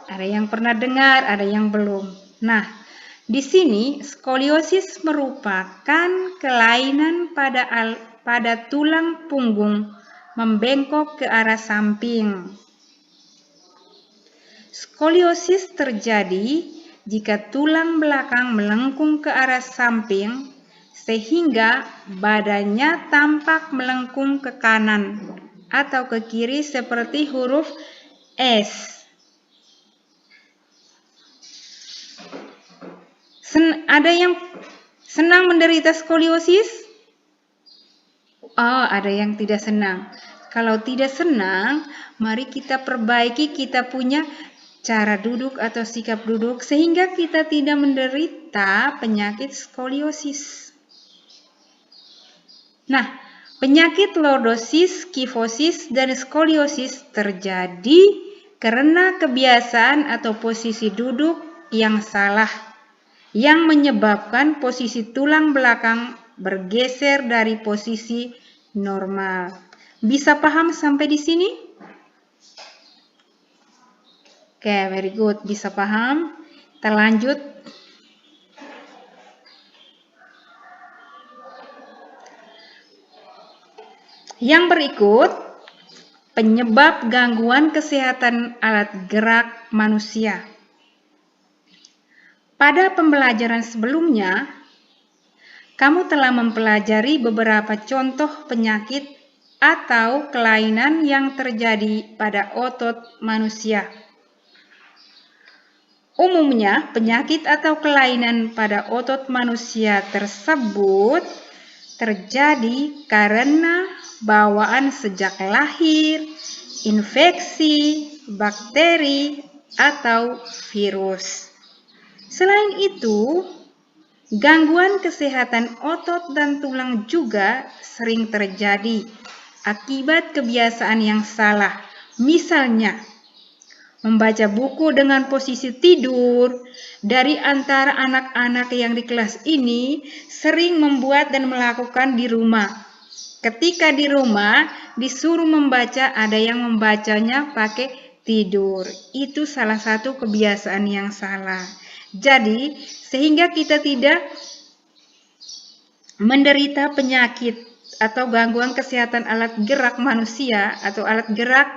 Ada yang pernah dengar, ada yang belum. Nah, di sini skoliosis merupakan kelainan pada tulang punggung membengkok ke arah samping. Skoliosis terjadi jika tulang belakang melengkung ke arah samping sehingga badannya tampak melengkung ke kanan atau ke kiri seperti huruf S. Ada yang Senang menderita skoliosis? Oh, ada yang tidak senang. Kalau tidak senang, mari kita perbaiki kita punya cara duduk atau sikap duduk sehingga kita tidak menderita penyakit skoliosis. Nah, penyakit lordosis, kifosis, dan skoliosis terjadi karena kebiasaan atau posisi duduk yang salah yang menyebabkan posisi tulang belakang bergeser dari posisi normal. Bisa paham sampai di sini? Oke, very good. Bisa paham? Kita lanjut. Yang berikut, penyebab gangguan kesehatan alat gerak manusia. Pada pembelajaran sebelumnya, kamu telah mempelajari beberapa contoh penyakit atau kelainan yang terjadi pada otot manusia. Umumnya, penyakit atau kelainan pada otot manusia tersebut terjadi karena bawaan sejak lahir, infeksi, bakteri, atau virus. Selain itu, gangguan kesehatan otot dan tulang juga sering terjadi akibat kebiasaan yang salah. Misalnya, membaca buku dengan posisi tidur. Dari antara anak-anak yang di kelas ini sering membuat dan melakukan di rumah. Ketika di rumah disuruh membaca, ada yang membacanya pakai tidur. Itu salah satu kebiasaan yang salah. Jadi, sehingga kita tidak menderita penyakit atau gangguan kesehatan alat gerak manusia atau alat gerak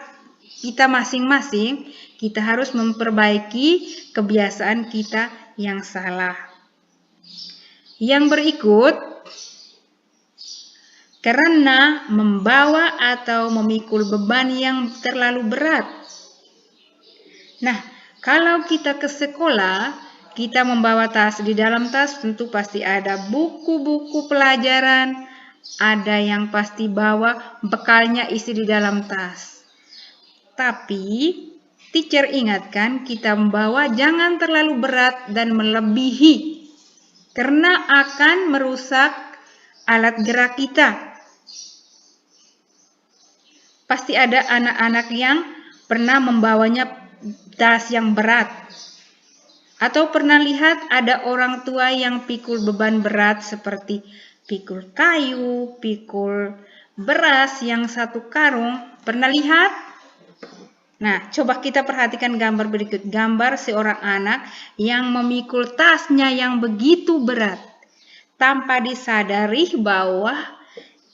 kita masing-masing, kita harus memperbaiki kebiasaan kita yang salah. Yang berikut, karena membawa atau memikul beban yang terlalu berat. Nah, kalau kita ke sekolah, kita membawa tas. Di dalam tas tentu pasti ada buku-buku pelajaran, ada yang pasti bawa bekalnya isi di dalam tas. Tapi, teacher ingatkan kita membawa jangan terlalu berat dan melebihi, karena akan merusak alat gerak kita. Pasti ada anak-anak yang pernah membawanya tas yang berat. Atau pernah lihat ada orang tua yang pikul beban berat seperti pikul kayu, pikul beras yang 1 karung. Pernah lihat? Nah, coba kita perhatikan gambar berikut. Gambar seorang anak yang memikul tasnya yang begitu berat. Tanpa disadari bahwa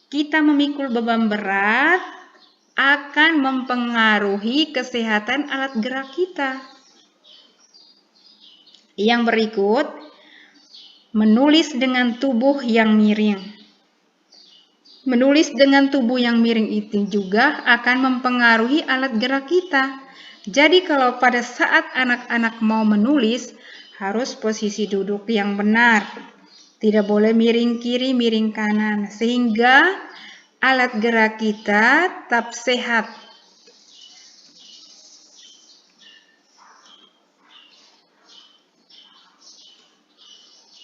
kita memikul beban berat akan mempengaruhi kesehatan alat gerak kita. Yang berikut, menulis dengan tubuh yang miring. Menulis dengan tubuh yang miring itu juga akan mempengaruhi alat gerak kita. Jadi kalau pada saat anak-anak mau menulis, harus posisi duduk yang benar. Tidak boleh miring kiri, miring kanan. Sehingga alat gerak kita tetap sehat.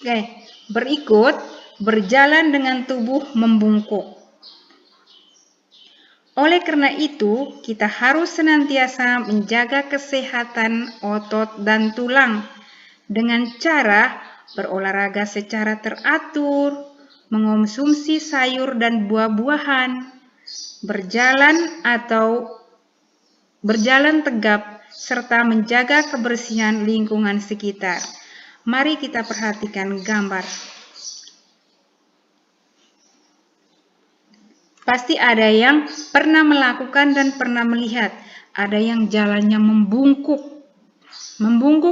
Oke, berikut berjalan dengan tubuh membungkuk. Oleh karena itu, kita harus senantiasa menjaga kesehatan otot dan tulang dengan cara berolahraga secara teratur, mengonsumsi sayur dan buah-buahan, berjalan tegap, serta menjaga kebersihan lingkungan sekitar. Mari kita perhatikan gambar. Pasti ada yang pernah melakukan dan pernah melihat. Ada yang jalannya membungkuk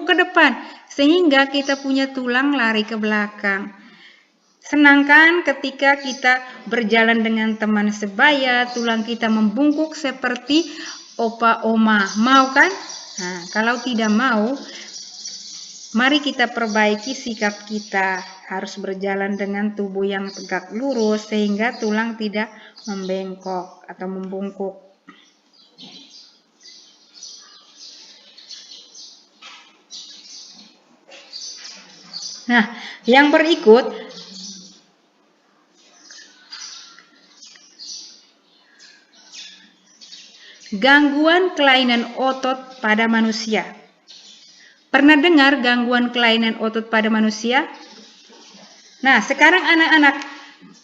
ke depan, sehingga kita punya tulang lari ke belakang. Senangkan ketika kita berjalan dengan teman sebaya, tulang kita membungkuk seperti opa oma. Mau kan? Nah, kalau tidak mau, Mari kita perbaiki sikap kita, harus berjalan dengan tubuh yang tegak lurus sehingga tulang tidak membengkok atau membungkuk. Nah, yang berikut gangguan kelainan otot pada manusia. Pernah dengar gangguan kelainan otot pada manusia? Nah, sekarang anak-anak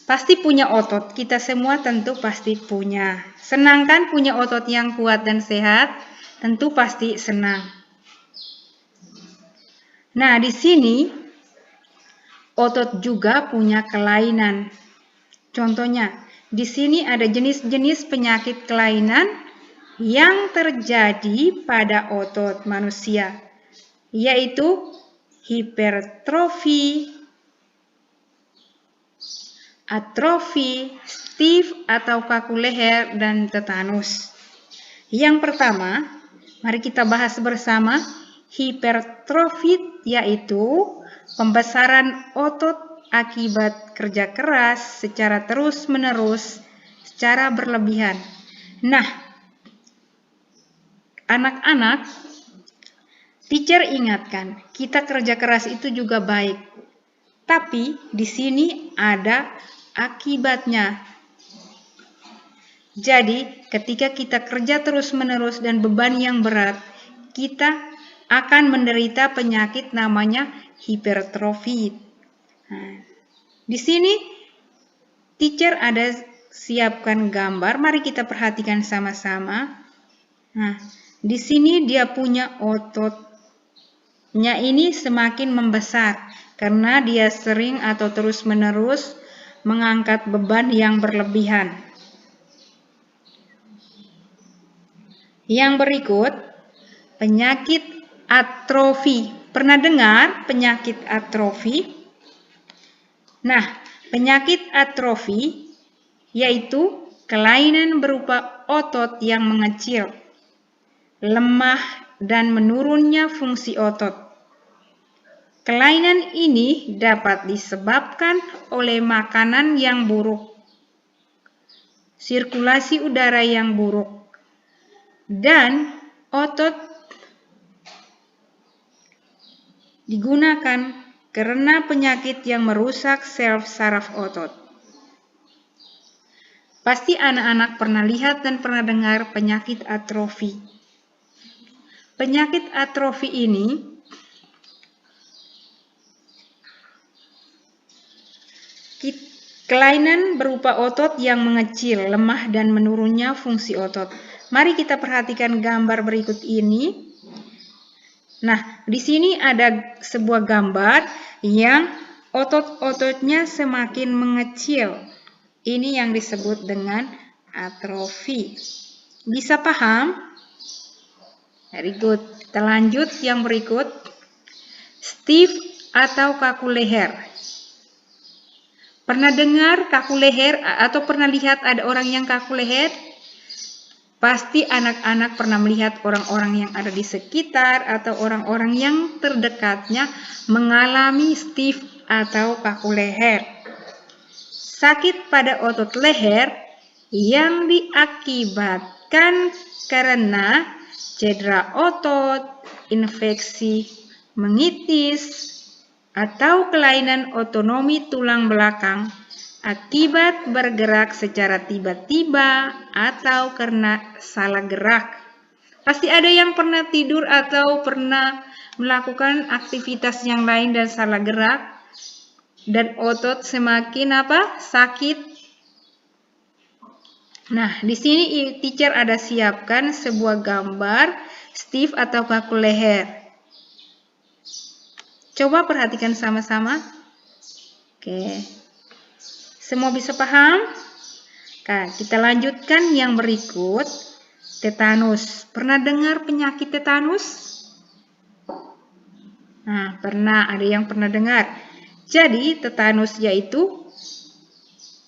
pasti punya otot. Kita semua tentu pasti punya. Senang kan punya otot yang kuat dan sehat? Tentu pasti senang. Nah, di sini otot juga punya kelainan. Contohnya, di sini ada jenis-jenis penyakit kelainan yang terjadi pada otot manusia, yaitu hipertrofi, atrofi, stiff atau kaku leher, dan tetanus. Yang pertama, mari kita bahas bersama hipertrofi, yaitu pembesaran otot akibat kerja keras secara terus-menerus, secara berlebihan. Nah, anak-anak, teacher ingatkan, kita kerja keras itu juga baik. Tapi di sini ada akibatnya. Jadi, ketika kita kerja terus-menerus dan beban yang berat, kita akan menderita penyakit namanya hipertrofi. Nah, di sini teacher ada siapkan gambar, mari kita perhatikan sama-sama. Nah, di sini dia punya ototnya ini semakin membesar karena dia sering atau terus-menerus mengangkat beban yang berlebihan. Yang berikut, penyakit atrofi. Pernah dengar penyakit atrofi? Nah, penyakit atrofi yaitu kelainan berupa otot yang mengecil, lemah, dan menurunnya fungsi otot. Kelainan ini dapat disebabkan oleh makanan yang buruk, sirkulasi udara yang buruk, dan otot digunakan karena penyakit yang merusak sel saraf otot. Pasti anak-anak pernah lihat dan pernah dengar penyakit atrofi. Penyakit atrofi ini kelainan berupa otot yang mengecil, lemah, dan menurunnya fungsi otot. Mari kita perhatikan gambar berikut ini. Nah, di sini ada sebuah gambar yang otot-ototnya semakin mengecil. Ini yang disebut dengan atrofi. Bisa paham? Very good. Kita lanjut yang berikut. Stiff atau kaku leher. Pernah dengar kaku leher atau pernah lihat ada orang yang kaku leher? Pasti anak-anak pernah melihat orang-orang yang ada di sekitar atau orang-orang yang terdekatnya mengalami stiff atau kaku leher. Sakit pada otot leher yang diakibatkan karena cedera otot, infeksi mengitis, atau kelainan otonomi tulang belakang akibat bergerak secara tiba-tiba atau karena salah gerak. Pasti ada yang pernah tidur atau pernah melakukan aktivitas yang lain dan salah gerak, dan otot semakin sakit. Nah, di sini teacher ada siapkan sebuah gambar stiff atau kaku leher. Coba perhatikan sama-sama. Oke. Semua bisa paham? Nah, kita lanjutkan yang berikut. Tetanus. Pernah dengar penyakit tetanus? Nah, pernah. Ada yang pernah dengar. Jadi, tetanus yaitu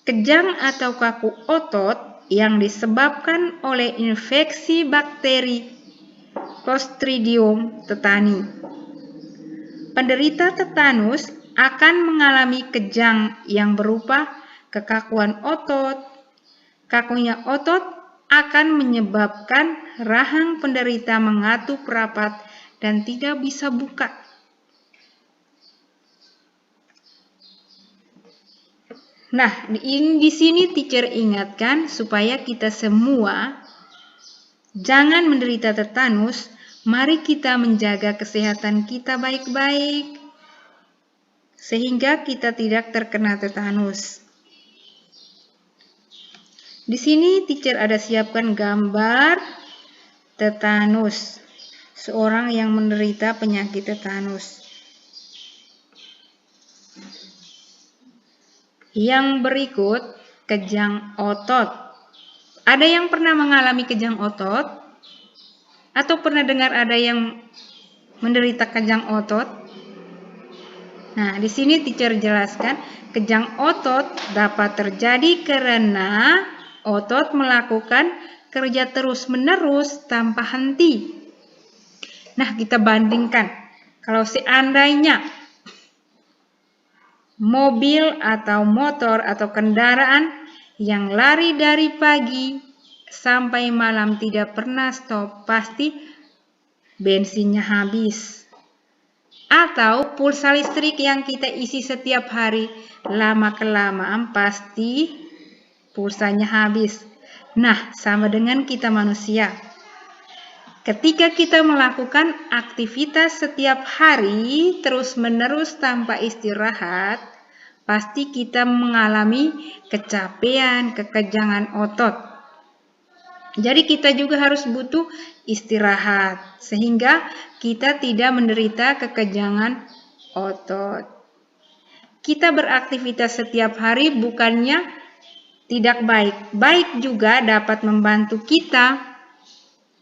kejang atau kaku otot yang disebabkan oleh infeksi bakteri Clostridium tetani. penderita tetanus akan mengalami kejang yang berupa kekakuan otot. Kakunya otot akan menyebabkan rahang penderita mengatup rapat dan tidak bisa buka. Nah, di sini teacher ingatkan supaya kita semua jangan menderita tetanus. Mari kita menjaga kesehatan kita baik-baik sehingga kita tidak terkena tetanus. Di sini teacher ada siapkan gambar tetanus, seorang yang menderita penyakit tetanus. Yang berikut, kejang otot. Ada yang pernah mengalami kejang otot? Atau pernah dengar ada yang menderita kejang otot? Nah, di sini teacher jelaskan, kejang otot dapat terjadi karena otot melakukan kerja terus-menerus tanpa henti. Nah, kita bandingkan. Kalau seandainya mobil atau motor atau kendaraan yang lari dari pagi sampai malam tidak pernah stop, pasti bensinnya habis. Atau pulsa listrik yang kita isi setiap hari, lama-kelamaan pasti pulsanya habis. Nah, sama dengan kita manusia. Ketika kita melakukan aktivitas setiap hari terus-menerus tanpa istirahat, pasti kita mengalami kecapean, kekejangan otot. Jadi kita juga harus butuh istirahat sehingga kita tidak menderita kekejangan otot. Kita beraktivitas setiap hari bukannya tidak baik. Baik juga dapat membantu kita.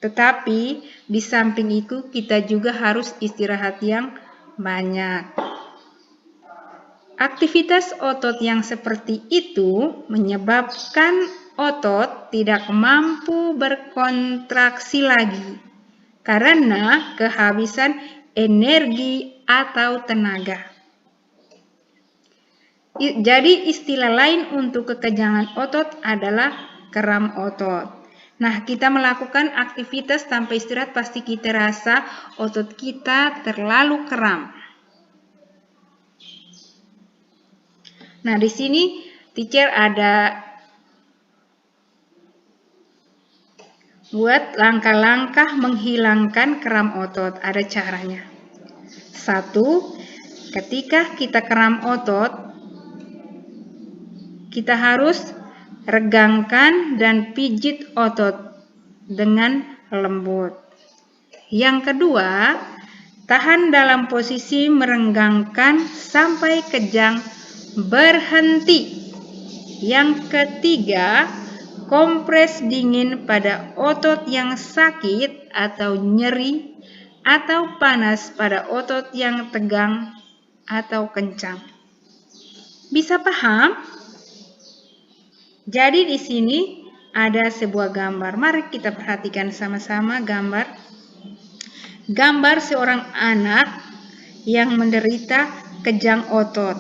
Tetapi di samping itu kita juga harus istirahat yang banyak. Aktivitas otot yang seperti itu menyebabkan otot tidak mampu berkontraksi lagi karena kehabisan energi atau tenaga. Jadi istilah lain untuk kekejangan otot adalah kram otot. Nah, kita melakukan aktivitas tanpa istirahat pasti kita rasa otot kita terlalu kram. Nah, di sini teacher ada buat langkah-langkah menghilangkan kram otot. Ada caranya. 1. Ketika kita kram otot, kita harus regangkan dan pijit otot dengan lembut. Yang kedua, tahan dalam posisi merenggangkan sampai kejang berhenti. Yang ketiga, kompres dingin pada otot yang sakit atau nyeri atau panas pada otot yang tegang atau kencang. Bisa paham? Jadi di sini ada sebuah gambar. Mari kita perhatikan sama-sama gambar. Gambar seorang anak yang menderita kejang otot.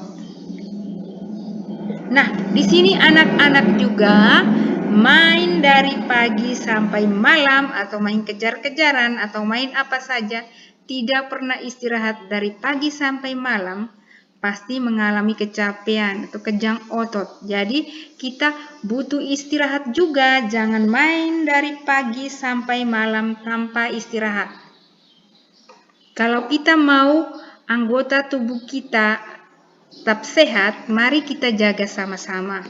Nah, di sini anak-anak juga main dari pagi sampai malam atau main kejar-kejaran atau main apa saja, tidak pernah istirahat dari pagi sampai malam. Pasti mengalami kecapean atau kejang otot. Jadi kita butuh istirahat juga. Jangan main dari pagi sampai malam tanpa istirahat. Kalau kita mau anggota tubuh kita tetap sehat, mari kita jaga sama-sama.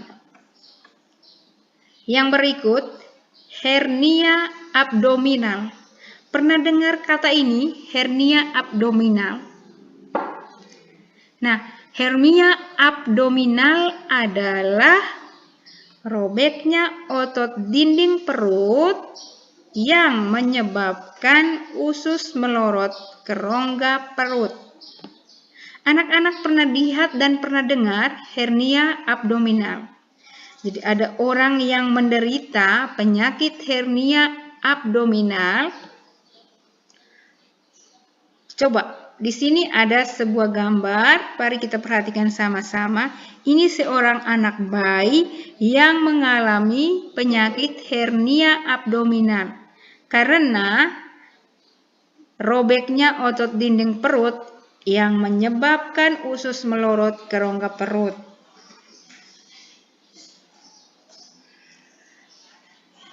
Yang berikut, hernia abdominal. Pernah dengar kata ini, hernia abdominal? Nah, hernia abdominal adalah robeknya otot dinding perut yang menyebabkan usus melorot ke rongga perut. Anak-anak pernah lihat dan pernah dengar hernia abdominal. Jadi ada orang yang menderita penyakit hernia abdominal. Coba di sini ada sebuah gambar, mari kita perhatikan sama-sama. Ini seorang anak bayi yang mengalami penyakit hernia abdominal karena robeknya otot dinding perut yang menyebabkan usus melorot ke rongga perut.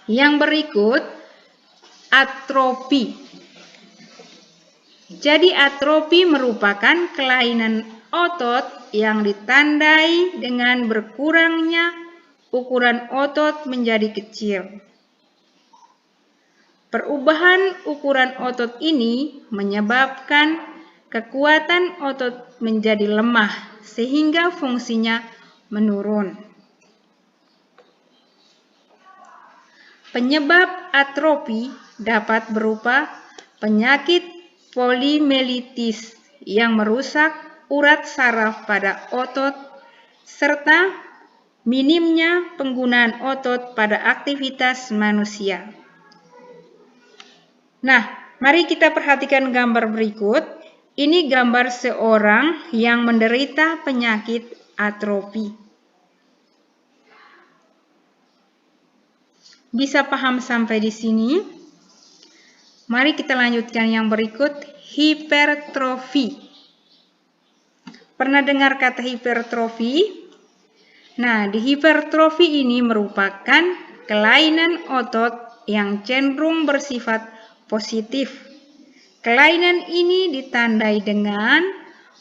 Yang berikut, atrofi. Jadi atrofi merupakan kelainan otot yang ditandai dengan berkurangnya ukuran otot menjadi kecil. Perubahan ukuran otot ini menyebabkan kekuatan otot menjadi lemah sehingga fungsinya menurun. Penyebab atrofi dapat berupa penyakit polimelitis yang merusak urat saraf pada otot serta minimnya penggunaan otot pada aktivitas manusia. Nah, mari kita perhatikan gambar berikut. Ini gambar seorang yang menderita penyakit atrofi. Bisa paham sampai di sini? Mari kita lanjutkan yang berikut, hipertrofi. Pernah dengar kata hipertrofi? Nah, di hipertrofi ini merupakan kelainan otot yang cenderung bersifat positif. Kelainan ini ditandai dengan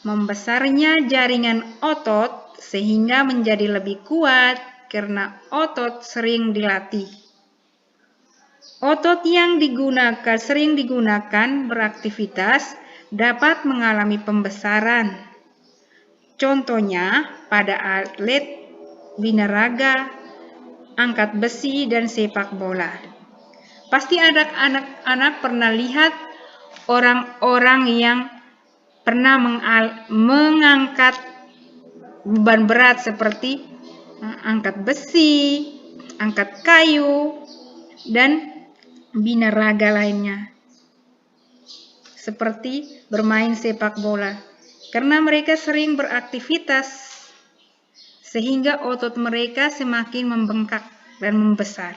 membesarnya jaringan otot sehingga menjadi lebih kuat karena otot sering dilatih. Otot yang sering digunakan beraktivitas dapat mengalami pembesaran. Contohnya pada atlet binaraga, angkat besi, dan sepak bola. Pasti anak-anak pernah lihat orang-orang yang pernah mengangkat beban berat seperti angkat besi, angkat kayu, dan binaraga lainnya. Seperti bermain sepak bola. Karena mereka sering beraktivitas sehingga otot mereka semakin membengkak dan membesar.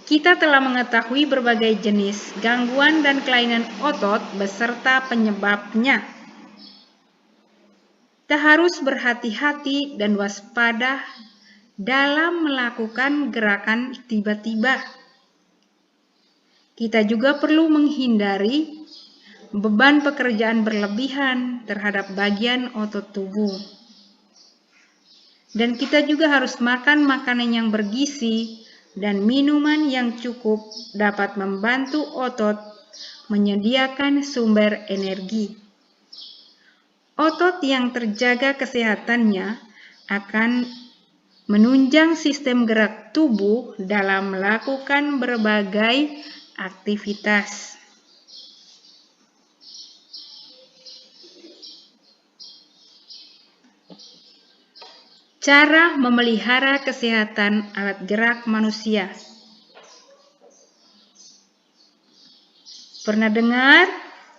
Kita telah mengetahui berbagai jenis gangguan dan kelainan otot beserta penyebabnya. Kita harus berhati-hati dan waspada dalam melakukan gerakan tiba-tiba. Kita juga perlu menghindari beban pekerjaan berlebihan terhadap bagian otot tubuh. Dan kita juga harus makan makanan yang bergizi dan minuman yang cukup dapat membantu otot menyediakan sumber energi. Otot yang terjaga kesehatannya akan menunjang sistem gerak tubuh dalam melakukan berbagai aktivitas. Cara memelihara kesehatan alat gerak manusia. Pernah dengar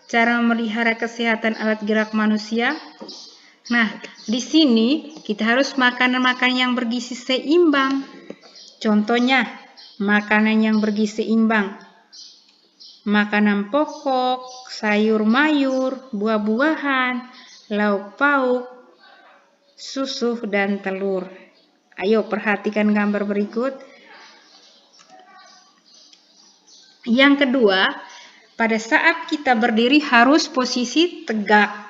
cara memelihara kesehatan alat gerak manusia? Nah, di sini kita harus makan makanan yang bergizi seimbang. Contohnya, makanan yang bergizi seimbang. Makanan pokok, sayur mayur, buah-buahan, lauk pauk, susu, dan telur. Ayo perhatikan gambar berikut. Yang kedua, pada saat kita berdiri harus posisi tegak.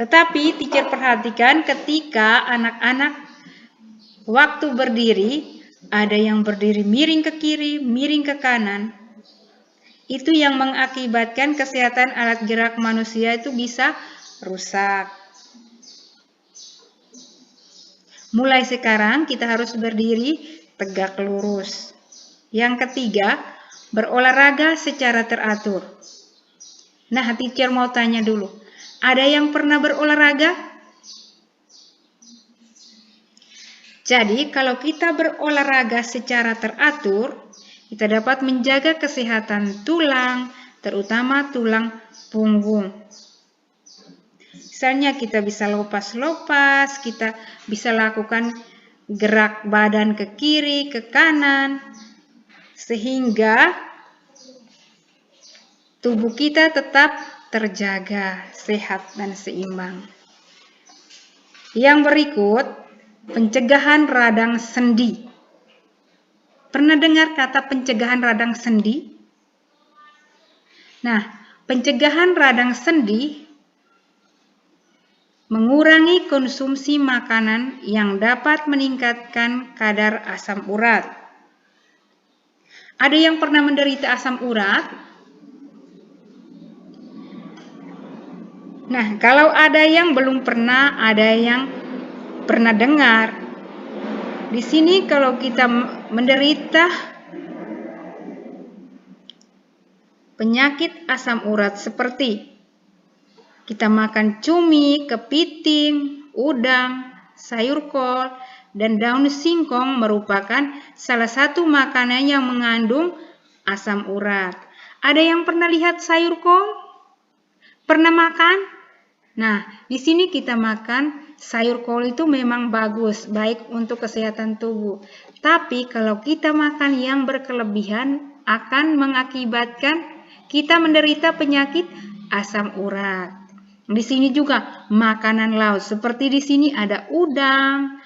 Tetapi teacher perhatikan ketika anak-anak waktu berdiri, ada yang berdiri miring ke kiri, miring ke kanan. Itu yang mengakibatkan kesehatan alat gerak manusia itu bisa rusak. Mulai sekarang kita harus berdiri tegak lurus. Yang ketiga, berolahraga secara teratur. Nah, teacher mau tanya dulu. Ada yang pernah berolahraga? Jadi, kalau kita berolahraga secara teratur, Kita dapat menjaga kesehatan tulang, terutama tulang punggung. Misalnya kita bisa lopas-lopas, kita bisa lakukan gerak badan ke kiri, ke kanan, sehingga tubuh kita tetap terjaga, sehat dan seimbang. Yang berikut, pencegahan radang sendi. Pernah dengar kata pencegahan radang sendi? Nah, pencegahan radang sendi mengurangi konsumsi makanan yang dapat meningkatkan kadar asam urat. Ada yang pernah menderita asam urat? Nah, kalau ada yang belum pernah, ada yang pernah dengar. Di sini kalau kita menderita penyakit asam urat seperti kita makan cumi, kepiting, udang, sayur kol, dan daun singkong merupakan salah satu makanan yang mengandung asam urat. Ada yang pernah lihat sayur kol? Pernah makan? Nah, di sini kita makan sayur kol itu memang bagus, baik untuk kesehatan tubuh. Tapi kalau kita makan yang berkelebihan akan mengakibatkan kita menderita penyakit asam urat. Di sini juga makanan laut, seperti di sini ada udang,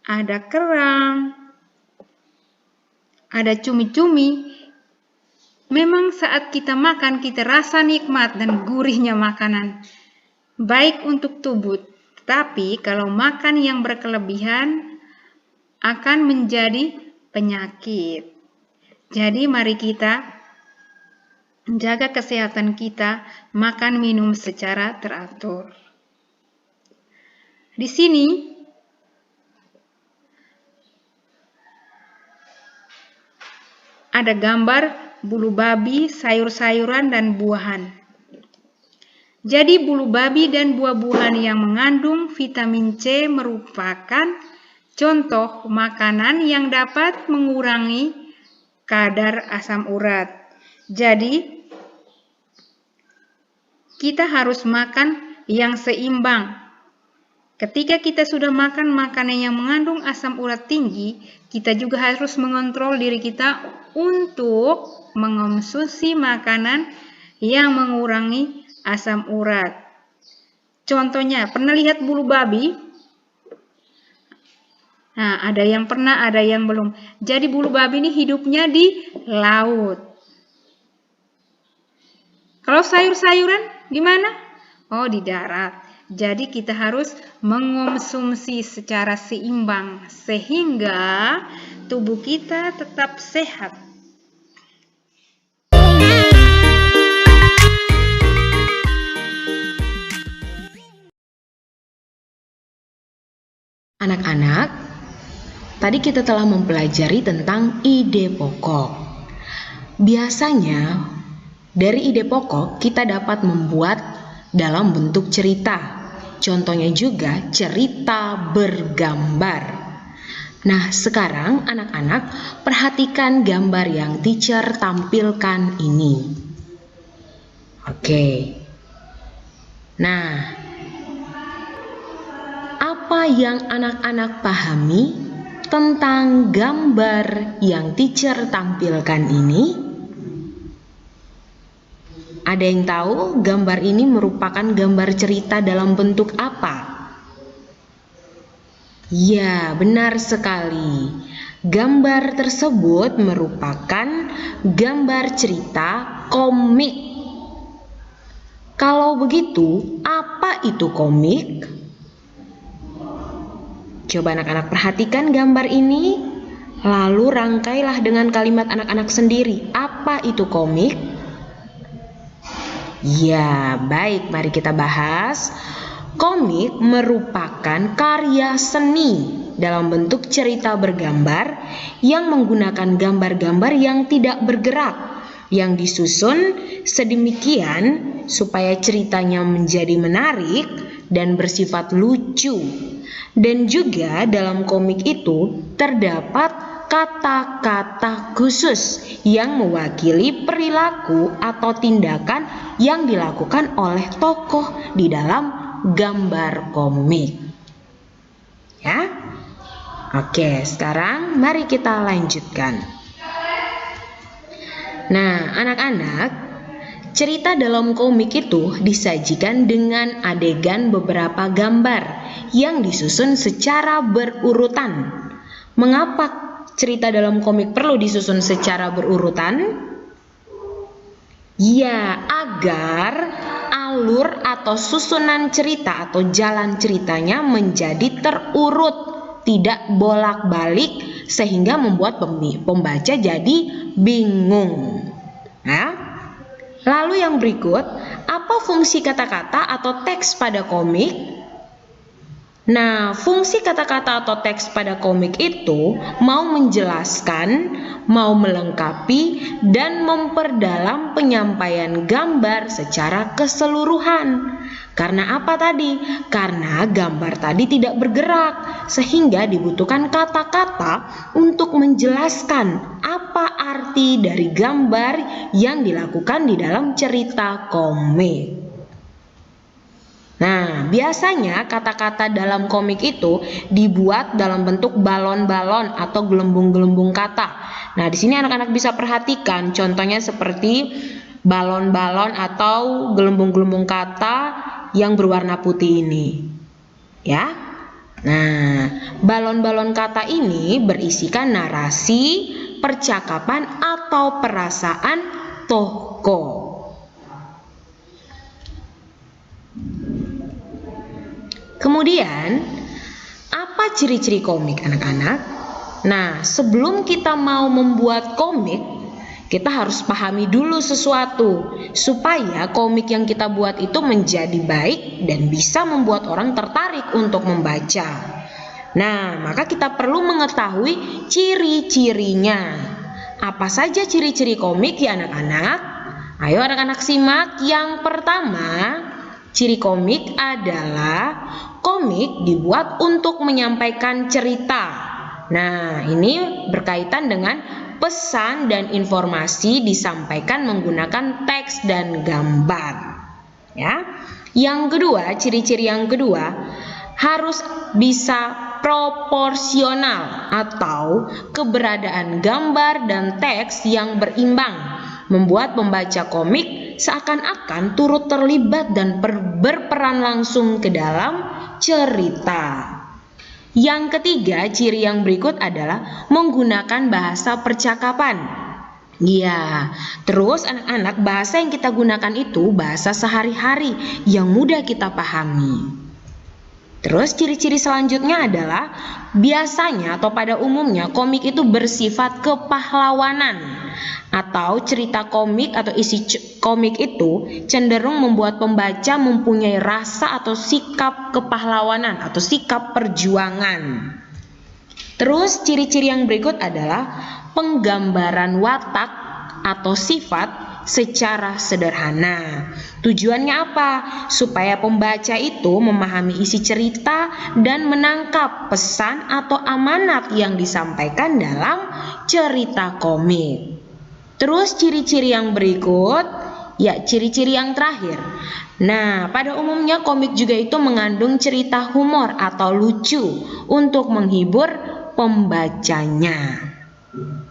ada kerang, ada cumi-cumi. Memang saat kita makan, kita rasa nikmat dan gurihnya makanan, baik untuk tubuh. Tapi kalau makan yang berkelebihan akan menjadi penyakit. Jadi mari kita menjaga kesehatan kita, makan minum secara teratur. Di sini ada gambar bulu babi, sayur-sayuran dan buahan. Jadi bulu babi dan buah-buahan yang mengandung vitamin C merupakan contoh makanan yang dapat mengurangi kadar asam urat. Jadi, kita harus makan yang seimbang. Ketika kita sudah makan makanan yang mengandung asam urat tinggi, kita juga harus mengontrol diri kita untuk mengonsumsi makanan yang mengurangi asam urat. Contohnya, pernah lihat bulu babi? Nah, ada yang pernah, ada yang belum. Jadi bulu babi ini hidupnya di laut. Kalau sayur-sayuran gimana? Oh, di darat. Jadi kita harus mengonsumsi secara seimbang sehingga tubuh kita tetap sehat. Anak-anak, tadi kita telah mempelajari tentang ide pokok. Biasanya dari ide pokok kita dapat membuat dalam bentuk cerita. Contohnya juga cerita bergambar. Nah, sekarang anak-anak perhatikan gambar yang teacher tampilkan ini. Oke. Nah, apa yang anak-anak pahami tentang gambar yang teacher tampilkan ini? Ada yang tahu gambar ini merupakan gambar cerita dalam bentuk apa? Ya, benar sekali. Gambar tersebut merupakan gambar cerita komik. Kalau begitu, apa itu komik? Coba anak-anak perhatikan gambar ini, lalu rangkailah dengan kalimat anak-anak sendiri. Apa itu komik? Ya, baik, mari kita bahas. Komik merupakan karya seni dalam bentuk cerita bergambar yang menggunakan gambar-gambar yang tidak bergerak, yang disusun sedemikian supaya ceritanya menjadi menarik dan bersifat lucu. Dan juga dalam komik itu terdapat kata-kata khusus yang mewakili perilaku atau tindakan yang dilakukan oleh tokoh di dalam gambar komik. Ya. Oke, sekarang mari kita lanjutkan. Nah, anak-anak, cerita dalam komik itu disajikan dengan adegan beberapa gambar yang disusun secara berurutan. Mengapa cerita dalam komik perlu disusun secara berurutan? Ya, agar alur atau susunan cerita atau jalan ceritanya menjadi terurut, tidak bolak-balik sehingga membuat pembaca jadi bingung. Nah, lalu yang berikut, apa fungsi kata-kata atau teks pada komik? Nah, fungsi kata-kata atau teks pada komik itu mau menjelaskan, mau melengkapi, dan memperdalam penyampaian gambar secara keseluruhan. Karena apa tadi? Karena gambar tadi tidak bergerak, sehingga dibutuhkan kata-kata untuk menjelaskan apa arti dari gambar yang dilakukan di dalam cerita komik. Nah, biasanya kata-kata dalam komik itu dibuat dalam bentuk balon-balon atau gelembung-gelembung kata. Nah, di sini anak-anak bisa perhatikan contohnya seperti balon-balon atau gelembung-gelembung kata yang berwarna putih ini. Ya. Nah, balon-balon kata ini berisikan narasi, percakapan atau perasaan tokoh. Kemudian, apa ciri-ciri komik anak-anak? Nah, sebelum kita mau membuat komik, kita harus pahami dulu sesuatu supaya komik yang kita buat itu menjadi baik dan bisa membuat orang tertarik untuk membaca. Nah, maka kita perlu mengetahui ciri-cirinya. Apa saja ciri-ciri komik ya anak-anak? Ayo anak-anak simak. Yang pertama, ciri komik adalah komik dibuat untuk menyampaikan cerita. Nah, ini berkaitan dengan pesan dan informasi disampaikan menggunakan teks dan gambar. Ya. Yang kedua, ciri-ciri yang kedua harus bisa proporsional atau keberadaan gambar dan teks yang berimbang, membuat pembaca komik seakan-akan turut terlibat dan berperan langsung ke dalam cerita. Yang ketiga, ciri yang berikut adalah menggunakan bahasa percakapan. Ya, terus anak-anak, bahasa yang kita gunakan itu bahasa sehari-hari yang mudah kita pahami. Terus ciri-ciri selanjutnya adalah biasanya atau pada umumnya komik itu bersifat kepahlawanan, atau cerita komik atau isi komik itu cenderung membuat pembaca mempunyai rasa atau sikap kepahlawanan atau sikap perjuangan. Terus ciri-ciri yang berikut adalah penggambaran watak atau sifat secara sederhana. Tujuannya apa? Supaya pembaca itu memahami isi cerita dan menangkap pesan atau amanat yang disampaikan dalam cerita komik. Terus ciri-ciri yang berikut, ya ciri-ciri yang terakhir. Nah, pada umumnya komik juga itu mengandung cerita humor atau lucu untuk menghibur pembacanya.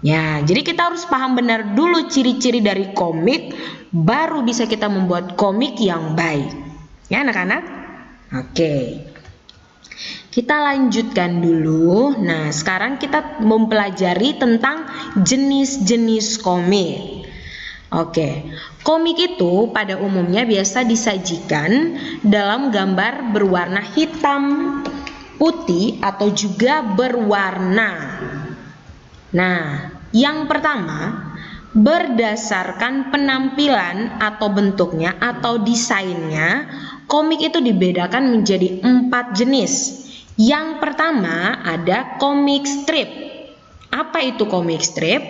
Ya, jadi kita harus paham benar dulu ciri-ciri dari komik, baru bisa kita membuat komik yang baik. Ya anak-anak? Oke. Kita lanjutkan dulu. Nah, sekarang kita mempelajari tentang jenis-jenis komik. Oke. Komik itu pada umumnya biasa disajikan dalam gambar berwarna hitam, putih, atau juga berwarna. Nah, yang pertama, berdasarkan penampilan atau bentuknya atau desainnya, komik itu dibedakan menjadi 4 jenis. Yang pertama ada komik strip. Apa itu komik strip?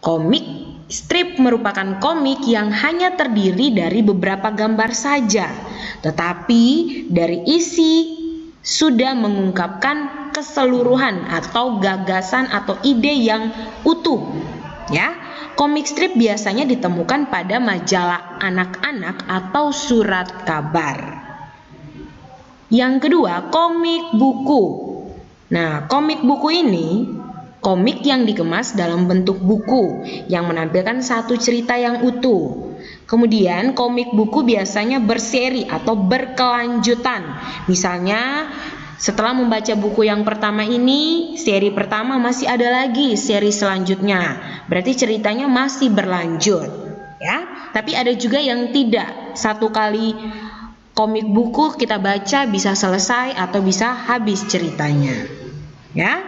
Komik strip merupakan komik yang hanya terdiri dari beberapa gambar saja, tetapi dari isi sudah mengungkapkan keseluruhan atau gagasan atau ide yang utuh. Ya, komik strip biasanya ditemukan pada majalah anak-anak atau surat kabar. Yang kedua, komik buku. Nah, komik buku ini komik yang dikemas dalam bentuk buku yang menampilkan satu cerita yang utuh. Kemudian komik buku biasanya berseri atau berkelanjutan. Misalnya setelah membaca buku yang pertama ini, seri pertama masih ada lagi seri selanjutnya. Berarti ceritanya masih berlanjut, ya. Tapi ada juga yang tidak. Satu kali komik buku kita baca bisa selesai atau bisa habis ceritanya. Ya.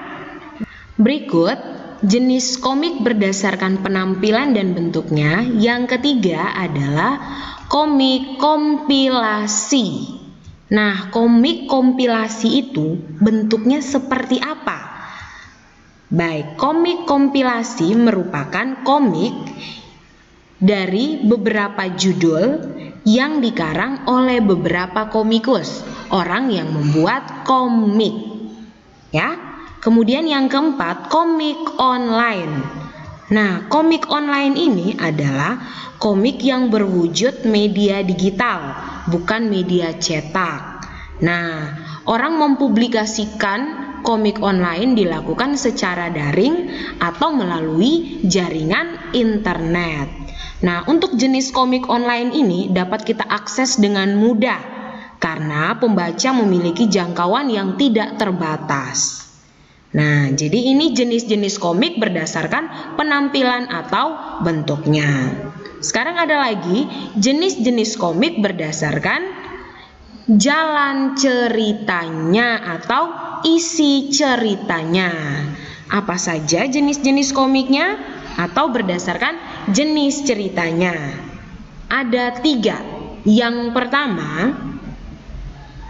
Berikut jenis komik berdasarkan penampilan dan bentuknya. Yang ketiga adalah komik kompilasi. Nah, komik kompilasi itu bentuknya seperti apa? Baik, komik kompilasi merupakan komik dari beberapa judul yang dikarang oleh beberapa komikus, orang yang membuat komik. Ya. Kemudian yang keempat, komik online. Nah, komik online ini adalah komik yang berwujud media digital, bukan media cetak. Nah, orang mempublikasikan komik online dilakukan secara daring atau melalui jaringan internet. Nah, untuk jenis komik online ini dapat kita akses dengan mudah karena pembaca memiliki jangkauan yang tidak terbatas. Nah, jadi ini jenis-jenis komik berdasarkan penampilan atau bentuknya. Sekarang ada lagi jenis-jenis komik berdasarkan jalan ceritanya atau isi ceritanya. Apa saja jenis-jenis komiknya atau berdasarkan jenis ceritanya? Ada 3. Yang pertama,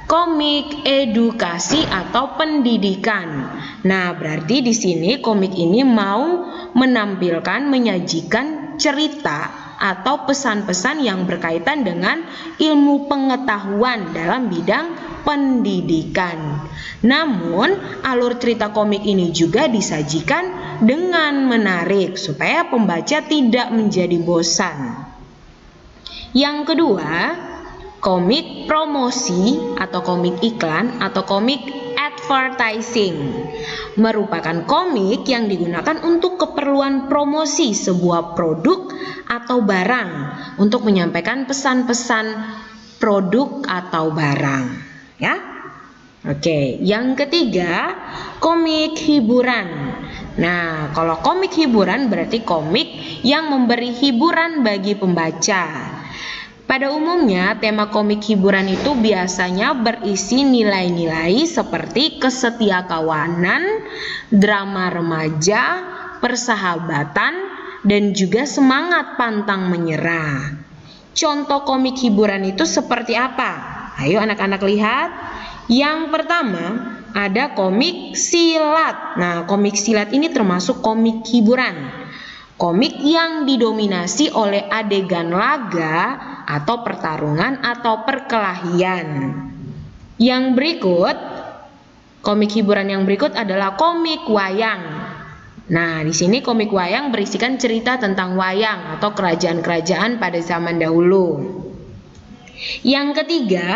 komik edukasi atau pendidikan. Nah, berarti di sini komik ini mau menampilkan, menyajikan cerita atau pesan-pesan yang berkaitan dengan ilmu pengetahuan dalam bidang pendidikan. Namun, alur cerita komik ini juga disajikan dengan menarik supaya pembaca tidak menjadi bosan. Yang kedua, komik promosi atau komik iklan atau komik advertising merupakan komik yang digunakan untuk keperluan promosi sebuah produk atau barang untuk menyampaikan pesan-pesan produk atau barang, ya. Oke, yang ketiga, komik hiburan. Nah, kalau komik hiburan berarti komik yang memberi hiburan bagi pembaca. Pada umumnya, tema komik hiburan itu biasanya berisi nilai-nilai seperti kesetiakawanan, drama remaja, persahabatan, dan juga semangat pantang menyerah. Contoh komik hiburan itu seperti apa? Ayo anak-anak lihat. Yang pertama, ada komik silat. Nah, komik silat ini termasuk komik hiburan. Komik yang didominasi oleh adegan laga atau pertarungan atau perkelahian. Yang berikut, komik hiburan yang berikut adalah komik wayang. Nah, di sini komik wayang berisikan cerita tentang wayang atau kerajaan-kerajaan pada zaman dahulu. Yang ketiga,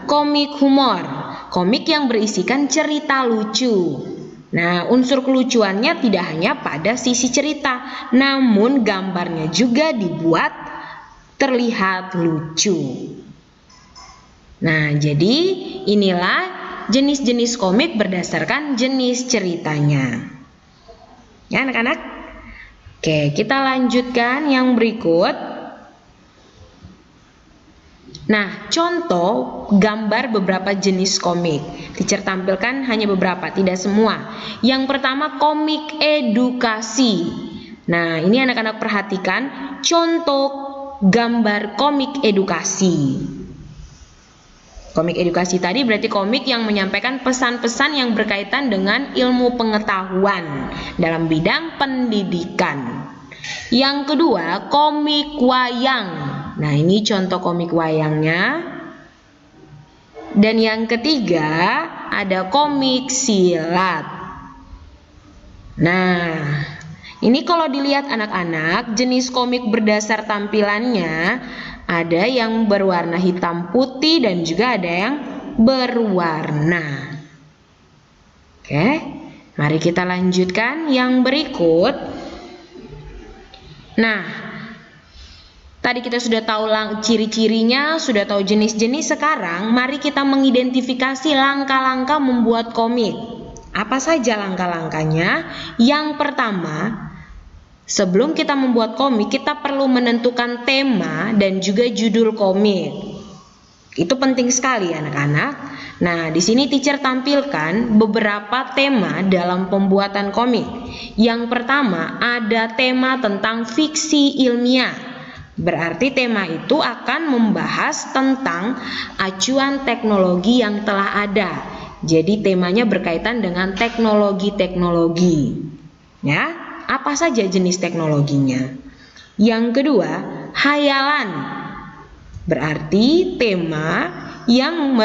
komik humor. Komik yang berisikan cerita lucu. Nah, unsur kelucuannya tidak hanya pada sisi cerita, namun gambarnya juga dibuat terlihat lucu. Nah, jadi inilah jenis-jenis komik berdasarkan jenis ceritanya. Ya, anak-anak. Oke, kita lanjutkan yang berikut. Nah, contoh gambar beberapa jenis komik. Teacher tampilkan hanya beberapa, tidak semua. Yang pertama, komik edukasi. Nah, ini anak-anak perhatikan contoh gambar komik edukasi. Komik edukasi tadi berarti komik yang menyampaikan pesan-pesan yang berkaitan dengan ilmu pengetahuan dalam bidang pendidikan. Yang kedua, komik wayang. Nah, ini contoh komik wayangnya. Dan yang ketiga ada komik silat. Nah, ini kalau dilihat anak-anak, jenis komik berdasar tampilannya ada yang berwarna hitam putih dan juga ada yang berwarna. Oke, mari kita lanjutkan yang berikut. Nah, tadi kita sudah tahu ciri-cirinya, sudah tahu jenis-jenis. Sekarang mari kita mengidentifikasi langkah-langkah membuat komik. Apa saja langkah-langkahnya? Yang pertama, sebelum kita membuat komik, kita perlu menentukan tema dan juga judul komik. Itu penting sekali anak-anak. Nah, di sini teacher tampilkan beberapa tema dalam pembuatan komik. Yang pertama, ada tema tentang fiksi ilmiah. Berarti tema itu akan membahas tentang acuan teknologi yang telah ada. Jadi temanya berkaitan dengan teknologi-teknologi. Ya, apa saja jenis teknologinya? Yang kedua, hayalan. Berarti tema yang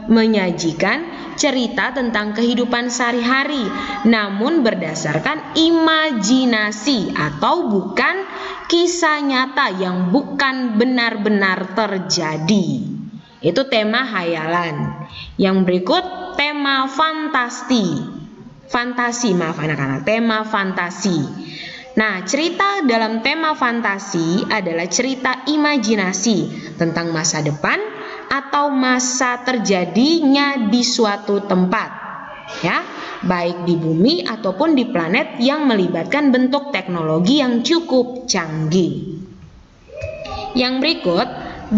menyajikan cerita tentang kehidupan sehari-hari, namun berdasarkan imajinasi atau bukan kisah nyata yang bukan benar-benar terjadi. Itu tema hayalan. Yang berikut tema fantasi, maaf anak-anak, tema fantasi. Nah, cerita dalam tema fantasi adalah cerita imajinasi tentang masa depan atau masa terjadinya di suatu tempat, ya, baik di bumi ataupun di planet yang melibatkan bentuk teknologi yang cukup canggih. Yang berikut,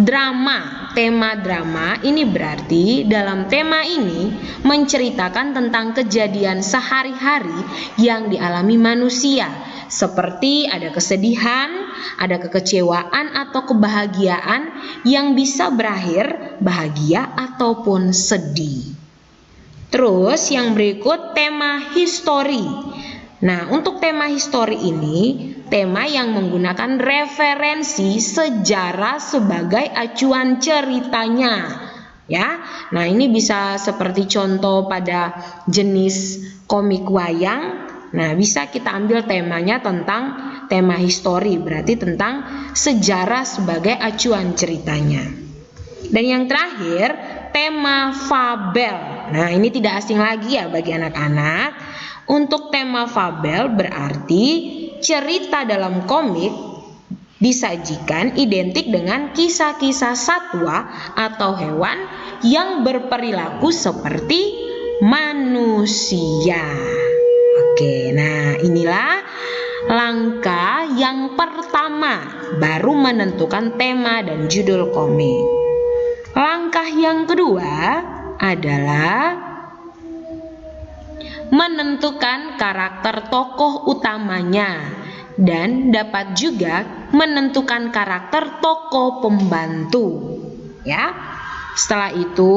drama. Tema drama ini berarti dalam tema ini menceritakan tentang kejadian sehari-hari yang dialami manusia, seperti ada kesedihan, ada kekecewaan atau kebahagiaan yang bisa berakhir bahagia ataupun sedih. Terus yang berikut tema histori. Nah, untuk tema histori ini, tema yang menggunakan referensi sejarah sebagai acuan ceritanya, ya. Nah, ini bisa seperti contoh pada jenis komik wayang. Nah, bisa kita ambil temanya tentang tema histori, berarti tentang sejarah sebagai acuan ceritanya. Dan yang terakhir, tema fabel. Nah, ini tidak asing lagi ya bagi anak-anak. Untuk tema fabel berarti cerita dalam komik disajikan identik dengan kisah-kisah satwa atau hewan yang berperilaku seperti manusia. Oke, nah inilah langkah yang pertama, baru menentukan tema dan judul komik. Langkah yang kedua adalah menentukan karakter tokoh utamanya dan dapat juga menentukan karakter tokoh pembantu, ya. Setelah itu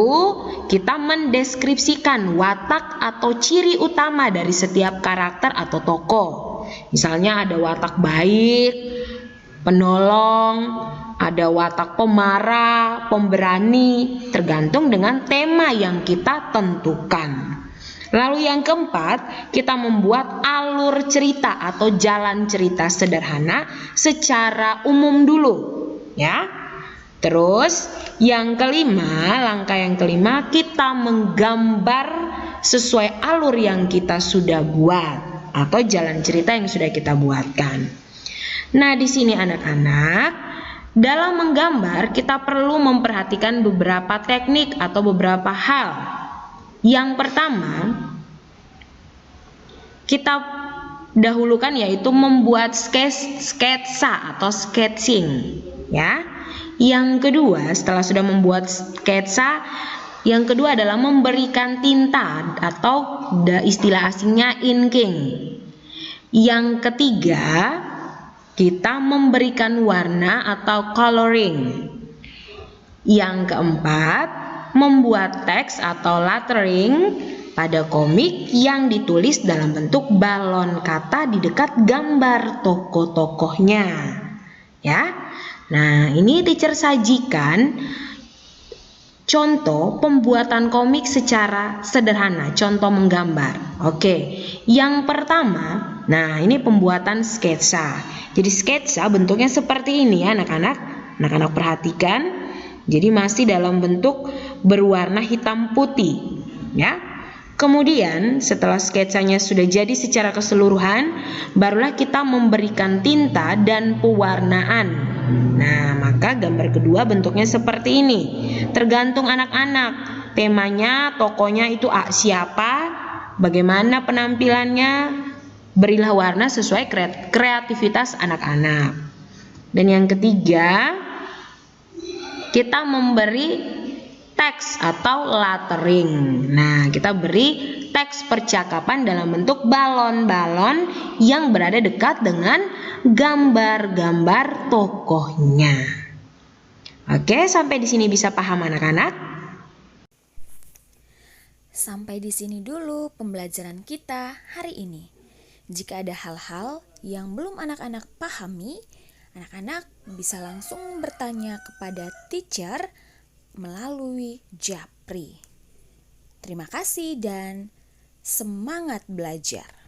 kita mendeskripsikan watak atau ciri utama dari setiap karakter atau tokoh. Misalnya ada watak baik, penolong, ada watak pemarah, pemberani, tergantung dengan tema yang kita tentukan. Lalu yang keempat, kita membuat alur cerita atau jalan cerita sederhana secara umum dulu, ya. Terus yang kelima, langkah yang kelima, kita menggambar sesuai alur yang kita sudah buat atau jalan cerita yang sudah kita buatkan. Nah, di sini anak-anak, dalam menggambar kita perlu memperhatikan beberapa teknik atau beberapa hal. Yang pertama, kita dahulukan yaitu membuat sketsa atau sketching, ya. Yang kedua, setelah sudah membuat sketsa, yang kedua adalah memberikan tinta atau istilah asingnya inking. Yang ketiga, kita memberikan warna atau coloring. Yang keempat, membuat teks atau lettering pada komik yang ditulis dalam bentuk balon kata di dekat gambar tokoh-tokohnya, ya. Nah, ini teacher sajikan contoh pembuatan komik secara sederhana, contoh menggambar. Oke, yang pertama, nah ini pembuatan sketsa. Jadi sketsa bentuknya seperti ini ya anak-anak. Anak-anak perhatikan. Jadi masih dalam bentuk berwarna hitam putih, ya. Kemudian setelah sketsanya sudah jadi secara keseluruhan, barulah kita memberikan tinta dan pewarnaan. Nah, maka gambar kedua bentuknya seperti ini. Tergantung anak-anak, temanya, tokonya itu siapa, bagaimana penampilannya, berilah warna sesuai kreativitas anak-anak. Dan yang ketiga, kita memberi teks atau lettering. Nah, kita beri teks percakapan dalam bentuk balon-balon yang berada dekat dengan gambar-gambar tokohnya. Oke, sampai di sini bisa paham anak-anak? Sampai di sini dulu pembelajaran kita hari ini. Jika ada hal-hal yang belum anak-anak pahami, anak-anak bisa langsung bertanya kepada teacher melalui Japri. Terima kasih dan semangat belajar.